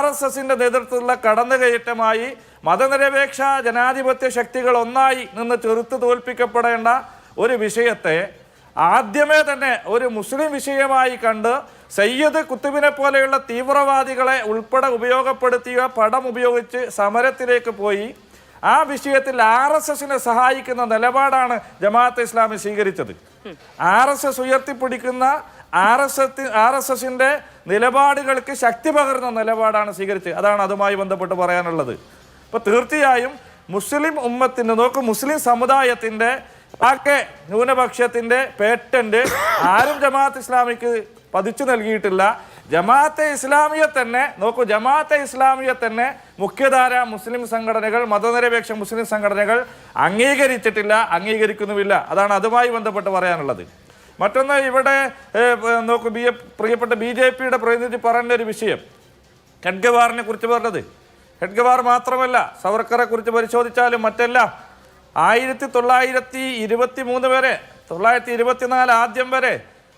RSSന്റെ നേതൃത്വത്തിലുള്ള കടന്നുകയറ്റമായി മതനിരപേക്ഷ ജനാധിപത്യ ശക്തികൾ ഒന്നായി നിന്ന് ചെറുത്ത് തോൽപ്പിക്കപ്പെടേണ്ട ഒരു വിഷയത്തെ ആദ്യമേ തന്നെ ഒരു മുസ്ലിം വിഷയമായി കണ്ട് സയ്യിദ് കുത്തുബിനെ പോലെയുള്ള തീവ്രവാദികളെ ഉൾപ്പെടെ ഉപയോഗപ്പെടുത്തിയ പടം ഉപയോഗിച്ച് സമരത്തിലേക്ക് പോയി ആ വിഷയത്തിൽ RSSനെ സഹായിക്കുന്ന നിലപാടാണ് ജമാഅത്തെ ഇസ്ലാമി സ്വീകരിച്ചത്. RSS ഉയർത്തിപ്പിടിക്കുന്ന RSSന്റെ നിലപാടുകൾക്ക് ശക്തി പകർന്ന നിലപാടാണ് സ്വീകരിച്ചത്. അതാണ് അതുമായി ബന്ധപ്പെട്ട് പറയാനുള്ളത്. അപ്പോൾ തീർച്ചയായും മുസ്ലിം ഉമ്മത്തിന് മുസ്ലിം സമുദായത്തിൻ്റെ ആകെ ന്യൂനപക്ഷത്തിൻ്റെ പേറ്റന്റ് ആരും ജമാഅത്തെ ഇസ്ലാമിക്ക് പതിച്ചു നൽകിയിട്ടില്ല. ജമാഅത്തെ ഇസ്ലാമിയെ തന്നെ മുഖ്യധാര മുസ്ലിം സംഘടനകൾ, മതനിരപേക്ഷ മുസ്ലിം സംഘടനകൾ അംഗീകരിച്ചിട്ടില്ല, അംഗീകരിക്കുന്നുമില്ല. അതാണ് അതുമായി ബന്ധപ്പെട്ട് പറയാനുള്ളത്. മറ്റൊന്ന്, ഇവിടെ പ്രിയപ്പെട്ട BJPയുടെ പ്രതിനിധി പറഞ്ഞൊരു വിഷയം ഹെഡ്ഗവാറിനെ കുറിച്ച് പറഞ്ഞത്. ഹെഡ്ഗവാർ മാത്രമല്ല, സവർക്കറെ കുറിച്ച് പരിശോധിച്ചാലും മറ്റെല്ലാം 1923 വരെ, 1924 ആദ്യം വരെ,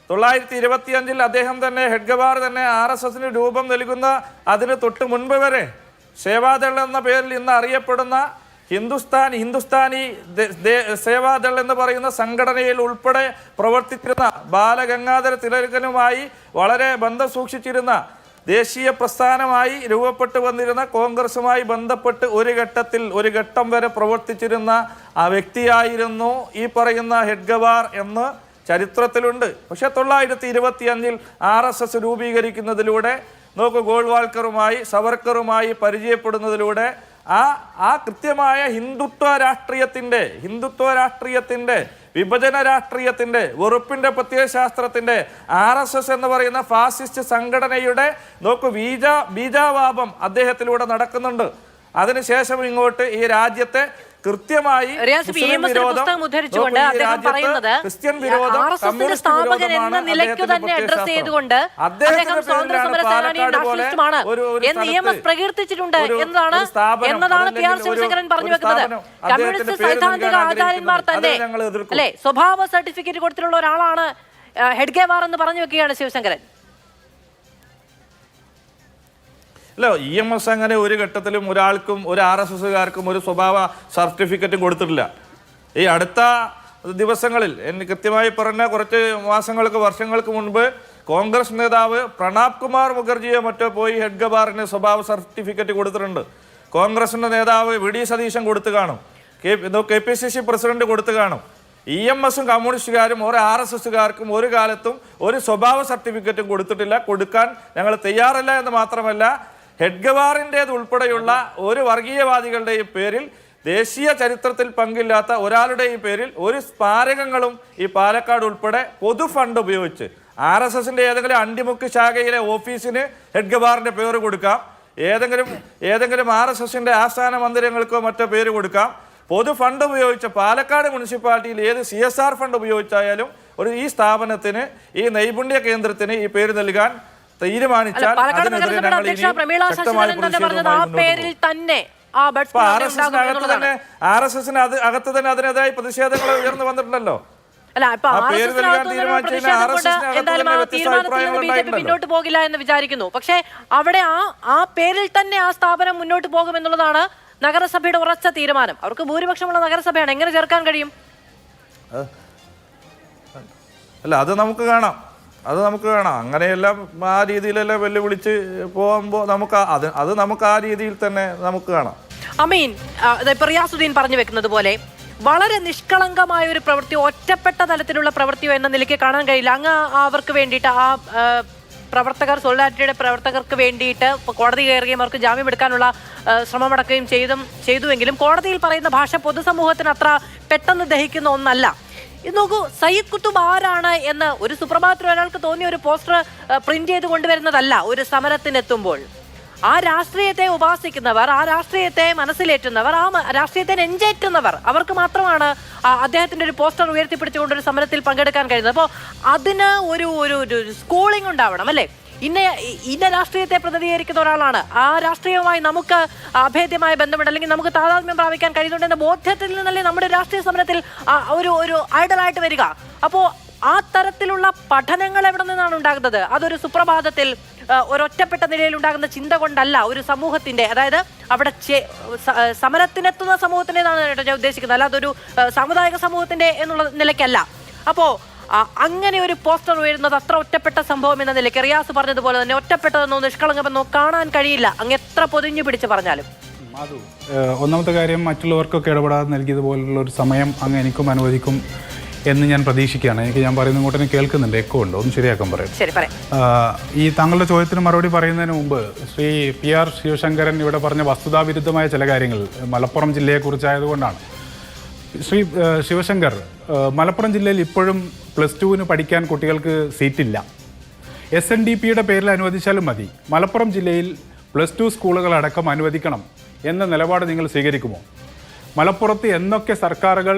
1925 അദ്ദേഹം തന്നെ ഹെഡ്ഗവാർ തന്നെ RSSന് രൂപം നൽകുന്ന അതിന് തൊട്ട് മുൻപ് വരെ സേവാദൾ എന്ന പേരിൽ ഇന്ന് അറിയപ്പെടുന്ന ഹിന്ദുസ്ഥാനി സേവാദൾ എന്ന് പറയുന്ന സംഘടനയിൽ ഉൾപ്പെടെ പ്രവർത്തിച്ചിരുന്ന ബാലഗംഗാധര തിലകനുമായി വളരെ ബന്ധം സൂക്ഷിച്ചിരുന്ന ദേശീയ പ്രസ്ഥാനമായി രൂപപ്പെട്ടു വന്നിരുന്ന കോൺഗ്രസുമായി ബന്ധപ്പെട്ട് ഒരു ഘട്ടം വരെ പ്രവർത്തിച്ചിരുന്ന ആ വ്യക്തിയായിരുന്നു ഈ പറയുന്ന ഹെഡ്ഗവാർ എന്ന് ചരിത്രത്തിലുണ്ട്. പക്ഷെ 1925 RSS രൂപീകരിക്കുന്നതിലൂടെ ഗോൾവാൾക്കറുമായി സവർക്കറുമായി പരിചയപ്പെടുന്നതിലൂടെ ആ കൃത്യമായ ഹിന്ദുത്വ രാഷ്ട്രീയത്തിൻ്റെ വിഭജന രാഷ്ട്രീയത്തിൻ്റെ വെറുപ്പിൻ്റെ പ്രത്യയശാസ്ത്രത്തിൻ്റെ RSS എന്ന് പറയുന്ന ഫാസിസ്റ്റ് സംഘടനയുടെ ബീജാവാപം അദ്ദേഹത്തിലൂടെ നടക്കുന്നുണ്ട്. അതിനുശേഷം ഇങ്ങോട്ട് ഈ രാജ്യത്തെ കൃത്യമായി ഉദ്ധരിച്ചുകൊണ്ട് അദ്ദേഹം പറയുന്നത് RSSന്റെ സ്ഥാപകൻ എന്ന നിലയ്ക്ക് തന്നെ അഡ്രസ് ചെയ്തുകൊണ്ട് അദ്ദേഹം സ്വാതന്ത്ര്യ സമര സേനാനിയും നാഷണലിസ്റ്റുമാണ് എന്ന് EMS പ്രകീർത്തിച്ചിട്ടുണ്ട് എന്നതാണ് PR ശിവശങ്കരൻ പറഞ്ഞു വെക്കുന്നത്. കമ്മ്യൂണിസ്റ്റ് സൈദ്ധാന്തിക ആചാര്യന്മാർ തന്നെ അല്ലെ സ്വഭാവ സർട്ടിഫിക്കറ്റ് കൊടുത്തിട്ടുള്ള ഒരാളാണ് ഹെഡ്ഗേവാർ എന്ന് പറഞ്ഞു വെക്കുകയാണ് ശിവശങ്കരൻ. അല്ല, EMS അങ്ങനെ ഒരു ഘട്ടത്തിലും ഒരാൾക്കും ഒരു RSSകാർക്കും ഒരു സ്വഭാവ സർട്ടിഫിക്കറ്റും കൊടുത്തിട്ടില്ല. ഈ അടുത്ത ദിവസങ്ങളിൽ കൃത്യമായി പറഞ്ഞ കുറച്ച് വർഷങ്ങൾക്ക് മുൻപ് കോൺഗ്രസ് നേതാവ് പ്രണാബ് കുമാർ മുഖർജിയെ മറ്റോ പോയി ഹെഡ്ഗവാറിന് സ്വഭാവ സർട്ടിഫിക്കറ്റ് കൊടുത്തിട്ടുണ്ട്. കോൺഗ്രസിൻ്റെ നേതാവ് VD സതീശൻ കൊടുത്തു കാണും, KPCC പ്രസിഡന്റ് കൊടുത്തു കാണും. EMSും കമ്മ്യൂണിസ്റ്റുകാരും ഒരു RSSകാർക്കും ഒരു കാലത്തും ഒരു സ്വഭാവ സർട്ടിഫിക്കറ്റും കൊടുത്തിട്ടില്ല, കൊടുക്കാൻ ഞങ്ങൾ തയ്യാറല്ല എന്ന് മാത്രമല്ല ഹെഡ്ഗവാറിൻ്റേത് ഉൾപ്പെടെയുള്ള ഒരു വർഗീയവാദികളുടെയും പേരിൽ ദേശീയ ചരിത്രത്തിൽ പങ്കില്ലാത്ത ഒരാളുടെയും പേരിൽ ഒരു സ്മാരകങ്ങളും ഈ പാലക്കാട് ഉൾപ്പെടെ പൊതു ഫണ്ട് ഉപയോഗിച്ച് RSSന്റെ ഏതെങ്കിലും അണ്ടിമുക്ക് ശാഖയിലെ ഓഫീസിന് ഹെഡ്ഗവാറിൻ്റെ പേര് കൊടുക്കാം, ഏതെങ്കിലും RSSന്റെ ആസ്ഥാന മന്ദിരങ്ങൾക്കോ മറ്റോ പേര് കൊടുക്കാം. പൊതു ഫണ്ട് ഉപയോഗിച്ച് പാലക്കാട് മുനിസിപ്പാലിറ്റിയിൽ ഏത് CSR ഫണ്ട് ഉപയോഗിച്ചായാലും ഈ സ്ഥാപനത്തിന്, ഈ നൈപുണ്യ കേന്ദ്രത്തിന് ഈ പേര് നൽകാൻ തീരുമാനിച്ചാൽ RSSന് അകത്ത് തന്നെ അതിനെതിരായി പ്രതിഷേധങ്ങൾ ഉയർന്നു വന്നിട്ടുണ്ടല്ലോ. പിന്നോട്ട് പോകില്ല എന്ന് വിചാരിക്കുന്നു. പക്ഷേ അവിടെ ആ പേരിൽ തന്നെ ആ സ്ഥാപനം മുന്നോട്ട് പോകുമെന്നുള്ളതാണ് നഗരസഭയുടെ ഉറച്ച തീരുമാനം. അവർക്ക് ഭൂരിപക്ഷമുള്ള നഗരസഭയാണ്, എങ്ങനെ ചേർക്കാൻ കഴിയും? അല്ല, അത് നമുക്ക് കാണാം. അങ്ങനെയെല്ലാം ആ രീതിയിലെല്ലാം വെല്ലുവിളിച്ച് പോകുമ്പോൾ നമുക്ക് ആ രീതിയിൽ തന്നെ നമുക്ക് കാണാം. അമീൻ, റിയാസുദ്ദീൻ പറഞ്ഞു വെക്കുന്നത് പോലെ വളരെ നിഷ്കളങ്കമായ ഒരു പ്രവൃത്തി, ഒറ്റപ്പെട്ട തലത്തിലുള്ള പ്രവൃത്തിയോ എന്ന നിലയ്ക്ക് കാണാൻ കഴിയില്ല. അങ്ങ് അവർക്ക് വേണ്ടിയിട്ട് ആ പ്രവർത്തകർ, സോളിഡാരിറ്റിയുടെ പ്രവർത്തകർക്ക് വേണ്ടിയിട്ട് കോടതി കയറുകയും അവർക്ക് ജാമ്യം എടുക്കാനുള്ള ശ്രമമടക്കുകയും ചെയ്തുവെങ്കിലും കോടതിയിൽ പറയുന്ന ഭാഷ പൊതുസമൂഹത്തിന് അത്ര പെട്ടെന്ന് ദഹിക്കുന്ന ഒന്നല്ല. ഇത് നോക്കൂ, സയ്യിദ് കുത്തുബ് ആരാണ് എന്ന് ഒരു സുപ്രഭാതത്തിൽ ഒരാൾക്ക് തോന്നിയ ഒരു പോസ്റ്റർ പ്രിന്റ് ചെയ്ത് കൊണ്ടുവരുന്നതല്ല ഒരു സമരത്തിനെത്തുമ്പോൾ. ആ രാഷ്ട്രീയത്തെ ഉപാസിക്കുന്നവർ, ആ രാഷ്ട്രീയത്തെ മനസ്സിലേറ്റുന്നവർ, ആ രാഷ്ട്രീയത്തെ നെഞ്ചേറ്റുന്നവർ, അവർക്ക് മാത്രമാണ് അദ്ദേഹത്തിന്റെ ഒരു പോസ്റ്റർ ഉയർത്തിപ്പിടിച്ചുകൊണ്ട് ഒരു സമരത്തിൽ പങ്കെടുക്കാൻ കഴിയുന്നത്. അപ്പോൾ അതിന് ഒരു സ്കൂളിംഗ് ഉണ്ടാവണം അല്ലേ? ഇന്ന രാഷ്ട്രീയത്തെ പ്രതിനിധീകരിക്കുന്ന ഒരാളാണ്, ആ രാഷ്ട്രീയവുമായി നമുക്ക് അഭേദ്യമായ ബന്ധമുണ്ട്, അല്ലെങ്കിൽ നമുക്ക് താതാത്മ്യം പ്രാപിക്കാൻ കഴിയുന്നുണ്ടെന്ന ബോധ്യത്തിൽ നിന്നല്ലേ നമ്മുടെ രാഷ്ട്രീയ സമരത്തിൽ ഒരു ഐഡലായിട്ട് വരിക. അപ്പോൾ ആ തരത്തിലുള്ള പഠനങ്ങൾ എവിടെ നിന്നാണ് ഉണ്ടാകുന്നത്? അതൊരു സുപ്രഭാതത്തിൽ ഒരൊറ്റപ്പെട്ട നിലയിൽ ഉണ്ടാകുന്ന ചിന്ത കൊണ്ടല്ല, ഒരു സമൂഹത്തിന്റെ, അതായത് അവിടെ സമരത്തിനെത്തുന്ന സമൂഹത്തിൻ്റെതാണ് ഞാൻ ഉദ്ദേശിക്കുന്നത്, അല്ലാതെ ഒരു സാമുദായിക സമൂഹത്തിന്റെ എന്നുള്ള നിലയ്ക്കല്ല. അപ്പോൾ അങ്ങനെ ഒരു പോസ്റ്റർ ഉയരുന്നത് അത്ര ഒറ്റപ്പെട്ട സംഭവം എന്ന നിലയ്ക്ക് റിയാസ് പറഞ്ഞതുപോലെ തന്നെ ഒറ്റപ്പെട്ടതെന്നോ നിഷ്കളങ്കമെന്നോ കാണാൻ കഴിയില്ല, അങ്ങ് എത്ര പൊതിഞ്ഞു പിടിച്ച് പറഞ്ഞാലും. അത് ഒന്നാമത്തെ കാര്യം, മറ്റുള്ളവർക്കൊക്കെ ഇടപെടാതെ നൽകിയതുപോലുള്ള ഒരു സമയം അങ്ങ് എനിക്കും അനുവദിക്കും എന്ന് ഞാൻ പ്രതീക്ഷിക്കുകയാണ്. ഞാൻ പറയുന്ന ഇങ്ങോട്ട് കേൾക്കുന്നുണ്ട്, എക്കോ ഉണ്ട്, ഒന്ന് ശരിയാക്കാൻ പറയാം. ഈ താങ്കളുടെ ചോദ്യത്തിന് മറുപടി പറയുന്നതിന് മുമ്പ് ശ്രീ PR ശിവശങ്കരൻ ഇവിടെ പറഞ്ഞ വസ്തുതാവിരുദ്ധമായ ചില കാര്യങ്ങൾ മലപ്പുറം ജില്ലയെക്കുറിച്ചായതുകൊണ്ടാണ്. ശ്രീ ശിവശങ്കർ, മലപ്പുറം ജില്ലയിൽ ഇപ്പോഴും +2 പഠിക്കാൻ കുട്ടികൾക്ക് സീറ്റില്ല. SNDPയുടെ പേരിൽ അനുവദിച്ചാലും മതി. മലപ്പുറം ജില്ലയിൽ +2 സ്കൂളുകളടക്കം അനുവദിക്കണം എന്ന നിലപാട് നിങ്ങൾ സ്വീകരിക്കുമോ? മലപ്പുറത്ത് എന്നൊക്കെ സർക്കാരുകൾ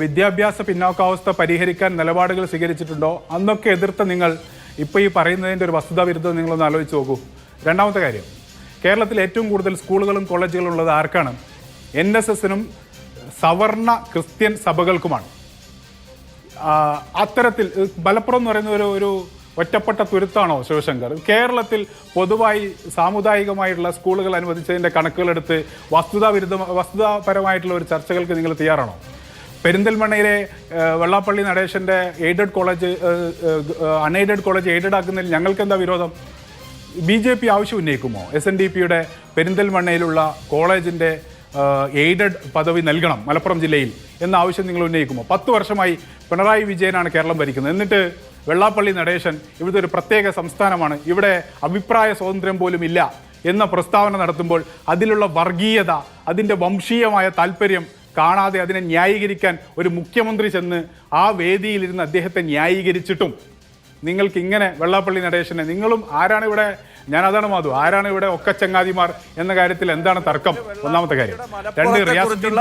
വിദ്യാഭ്യാസ പിന്നോക്കാവസ്ഥ പരിഹരിക്കാൻ നിലപാടുകൾ സ്വീകരിച്ചിട്ടുണ്ടോ അന്നൊക്കെ എതിർത്ത നിങ്ങൾ ഇപ്പോൾ ഈ പറയുന്നതിൻ്റെ ഒരു വസ്തുതാവിരുദ്ധം നിങ്ങളൊന്ന് ആലോചിച്ച് നോക്കൂ. രണ്ടാമത്തെ കാര്യം, കേരളത്തിൽ ഏറ്റവും കൂടുതൽ സ്കൂളുകളും കോളേജുകളും ഉള്ളത് ആർക്കാണ്? NSSനും സവർണ ക്രിസ്ത്യൻ സഭകൾക്കുമാണ്. അത്തരത്തിൽ മലപ്പുറം എന്ന് പറയുന്ന ഒരു ഒറ്റപ്പെട്ട തുരുത്താണോ ശിവശങ്കർ? കേരളത്തിൽ പൊതുവായി സാമുദായികമായിട്ടുള്ള സ്കൂളുകൾ അനുവദിച്ചതിൻ്റെ കണക്കുകളെടുത്ത് വസ്തുതാപരമായിട്ടുള്ള ഒരു ചർച്ചകൾക്ക് നിങ്ങൾ തയ്യാറാണോ? പെരിന്തൽമണ്ണയിലെ വെള്ളാപ്പള്ളി നടേശൻ്റെ aided college unaided college aided ആക്കുന്നതിൽ ഞങ്ങൾക്ക് എന്താ വിരോധം? BJP ആവശ്യം ഉന്നയിക്കുമോ SNDPയുടെ പെരിന്തൽമണ്ണയിലുള്ള കോളേജിൻ്റെ എയ്ഡഡ് പദവി നൽകണം മലപ്പുറം ജില്ലയിൽ എന്ന ആവശ്യം നിങ്ങൾ ഉന്നയിക്കുമോ? 10 വർഷമായി പിണറായി വിജയനാണ് കേരളം ഭരിക്കുന്നത്. എന്നിട്ട് വെള്ളാപ്പള്ളി നടേശൻ ഇവിടുത്തെ ഒരു പ്രത്യേക സംസ്ഥാനമാണ്, ഇവിടെ അഭിപ്രായ സ്വാതന്ത്ര്യം പോലും ഇല്ല എന്ന പ്രസ്താവന നടത്തുമ്പോൾ അതിലുള്ള വർഗീയത, അതിൻ്റെ വംശീയമായ താല്പര്യം കാണാതെ അതിനെ ന്യായീകരിക്കാൻ ഒരു മുഖ്യമന്ത്രി ചെന്ന് ആ വേദിയിലിരുന്ന് അദ്ദേഹത്തെ ന്യായീകരിച്ചിട്ടും നിങ്ങൾക്ക് ഇങ്ങനെ വെള്ളാപ്പള്ളി നടേശനെ, നിങ്ങളും ആരാണ് ഇവിടെ, ഞാൻ അതാണ് മാധു, ആരാണ് ഇവിടെ ഒക്കെ ചങ്ങാതിമാർ എന്ന കാര്യത്തിൽ എന്താണ് തർക്കം? ഒന്നാമത്തെ കാര്യം. രണ്ട്, റിയാസുദ്ദീൻ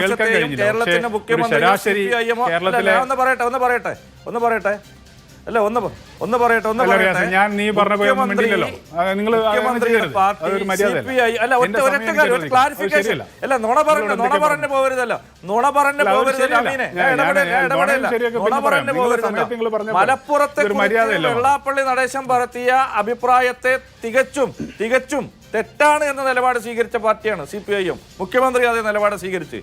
കേൾക്കാൻ കഴിഞ്ഞില്ല. ശരാശരി കേരളത്തിലെ ഞാൻ നീ പറഞ്ഞ പോലെ മിണ്ടില്ലല്ലോ. നിങ്ങൾ വെള്ളാപ്പള്ളി നടേശൻ നടത്തിയ അഭിപ്രായത്തെ തികച്ചും തെറ്റാണ് എന്ന നിലപാട് സ്വീകരിച്ച പാർട്ടിയാണ് CPIM. മുഖ്യമന്ത്രി അതേ നിലപാട് സ്വീകരിച്ച്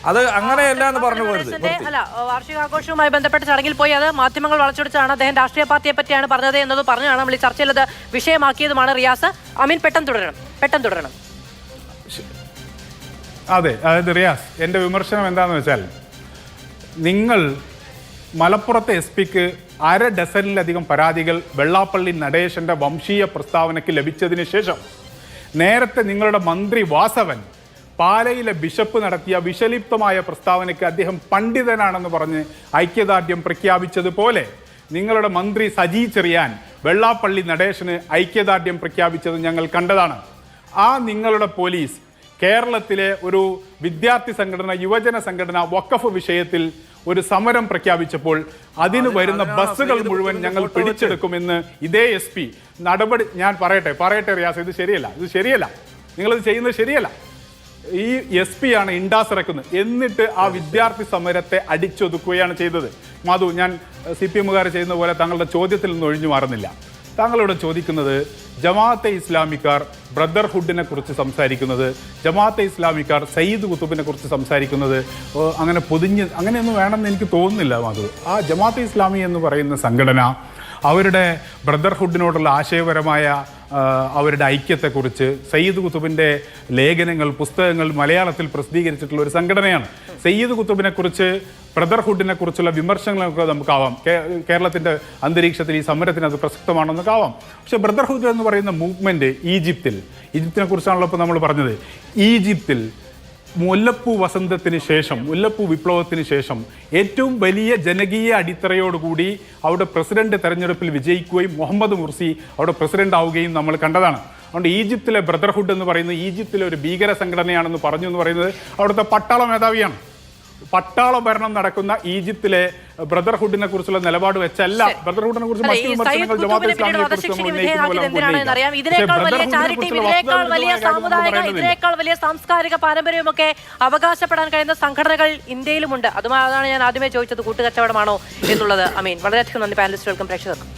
അത് അങ്ങനെയല്ല എന്ന് പറഞ്ഞു പോയത്. അല്ല, വാർഷികാഘോഷവുമായി ബന്ധപ്പെട്ട ചടങ്ങിൽ പോയി അത് മാധ്യമങ്ങൾ വളച്ചൊടിച്ചാണ് അദ്ദേഹം രാഷ്ട്രീയ പാർട്ടിയെ പറ്റിയാണ് പറഞ്ഞത് എന്നത് പറഞ്ഞാണ് നമ്മൾ ഈ ചർച്ചയിൽ അത് വിഷയമാക്കിയതുമാണ്. റിയാസ്, അമീൻ പെട്ടെന്ന് തുടരണം. അതെ, അതായത് റിയാസ്, എൻ്റെ വിമർശനം എന്താണെന്ന് വെച്ചാൽ, നിങ്ങൾ മലപ്പുറത്തെ SP-ക്ക് 1/2 ഡസനിലധികം പരാതികൾ വെള്ളാപ്പള്ളി നടേശൻ്റെ വംശീയ പ്രസ്താവനയ്ക്ക് ലഭിച്ചതിന് ശേഷം നേരത്തെ നിങ്ങളുടെ മന്ത്രി വാസവൻ പാലയിലെ ബിഷപ്പ് നടത്തിയ വിഷലിപ്തമായ പ്രസ്താവനയ്ക്ക് അദ്ദേഹം പണ്ഡിതനാണെന്ന് പറഞ്ഞ് ഐക്യദാർഢ്യം പ്രഖ്യാപിച്ചതുപോലെ നിങ്ങളുടെ മന്ത്രി സജി ചെറിയാൻ വെള്ളാപ്പള്ളി നടേശന് ഐക്യദാർഢ്യം പ്രഖ്യാപിച്ചത് ഞങ്ങൾ കണ്ടതാണ്. ആ നിങ്ങളുടെ പോലീസ് കേരളത്തിലെ ഒരു വിദ്യാർത്ഥി സംഘടന, യുവജന സംഘടന വഖഫ് വിഷയത്തിൽ ഒരു സമരം പ്രഖ്യാപിച്ചപ്പോൾ അതിന് വരുന്ന ബസ്സുകൾ മുഴുവൻ ഞങ്ങൾ പിടിച്ചെടുക്കുമെന്ന് ഇതേ SP നടപടി, ഞാൻ പറയട്ടെ റിയാസ്, ഇത് ശരിയല്ല, നിങ്ങളിത് ചെയ്യുന്നത് ശരിയല്ല. ഈ SP ആണ് ഇൻഡാസ് ഇറക്കുന്നത്. എന്നിട്ട് ആ വിദ്യാർത്ഥി സമരത്തെ അടിച്ചൊതുക്കുകയാണ് ചെയ്തത്. മാധു, ഞാൻ CPM-കാർ ചെയ്യുന്ന പോലെ താങ്കളുടെ ചോദ്യത്തിൽ നിന്ന് ഒഴിഞ്ഞു മാറുന്നില്ല. താങ്കളോട് ചോദിക്കുന്നത്, ജമാഅത്തെ ഇസ്ലാമിക്കാർ ബ്രദർഹുഡിനെ കുറിച്ച് സംസാരിക്കുന്നത്, ജമാഅത്തെ ഇസ്ലാമിക്കാർ സയ്യിദ് കുത്തുബിനെ കുറിച്ച് സംസാരിക്കുന്നത് അങ്ങനെ അങ്ങനെയൊന്നും വേണമെന്ന് എനിക്ക് തോന്നുന്നില്ല മാധു. ആ ജമാഅത്തെ ഇസ്ലാമി എന്ന് പറയുന്ന സംഘടന അവരുടെ ബ്രദർഹുഡിനോടുള്ള ആശയപരമായ അവരുടെ ഐക്യത്തെക്കുറിച്ച് സയ്യിദ് കുത്തുബിൻ്റെ ലേഖനങ്ങൾ, പുസ്തകങ്ങൾ മലയാളത്തിൽ പ്രസിദ്ധീകരിച്ചിട്ടുള്ള ഒരു സംഘടനയാണ്. സയ്യിദ് കുത്തുബിനെ കുറിച്ച്, ബ്രദർഹുഡിനെ കുറിച്ചുള്ള വിമർശനങ്ങളൊക്കെ നമുക്കാവാം. കേരളത്തിൻ്റെ അന്തരീക്ഷത്തിൽ ഈ സമരത്തിന് അത് പ്രസക്തമാണെന്നൊക്കെ ആവാം. പക്ഷേ ബ്രദർഹുഡ് എന്ന് പറയുന്ന മൂവ്മെൻറ്റ് ഈജിപ്തിനെ കുറിച്ചാണല്ലോ ഇപ്പോൾ നമ്മൾ പറഞ്ഞത്. ഈജിപ്തിൽ മുല്ലപ്പൂ വസന്തത്തിന് ശേഷം, മുല്ലപ്പൂ വിപ്ലവത്തിന് ശേഷം ഏറ്റവും വലിയ ജനകീയ അടിത്തറയോടുകൂടി അവിടെ പ്രസിഡന്റ് തെരഞ്ഞെടുപ്പിൽ വിജയിക്കുകയും മുഹമ്മദ് മുർസി അവിടെ പ്രസിഡന്റ് ആവുകയും നമ്മൾ കണ്ടതാണ്. അതുകൊണ്ട് ഈജിപ്തിലെ ബ്രദർഹുഡ് എന്ന് പറയുന്നത് ഈജിപ്തിലെ ഒരു ഭീകര സംഘടനയാണെന്ന് പറഞ്ഞു എന്ന് പറയുന്നത് അവിടുത്തെ പട്ടാള മേധാവിയാണ്. പട്ടാള ഭരണം നടക്കുന്ന ഈജിപ്തിലെ ബ്രദർഹുഡിനെ കുറിച്ചുള്ള നിലപാട് വെച്ചല്ല ബ്രദർഹുഡിനെ കുറിച്ച് മറ്റു വിമർശനങ്ങൾ ജമാഅത്തെ ഇസ്ലാമിയെ കുറിച്ച് നമ്മൾ ഉന്നയിക്കുന്ന ഇതിനേക്കാൾ വലിയ സാംസ്കാരിക പാരമ്പര്യമൊക്കെ അവകാശപ്പെടാൻ കഴിയുന്ന സംഘടനകൾ ഇന്ത്യയിലുമുണ്ട്. അതുമാണ് ഞാൻ ആദ്യമേ ചോദിച്ചത്, കൂട്ടുകച്ചവടമാണോ എന്നുള്ളത്. അമീൻ, വളരെയധികം നന്ദി പാനലിസ്റ്റുകൾക്കും പ്രേക്ഷകർക്കും.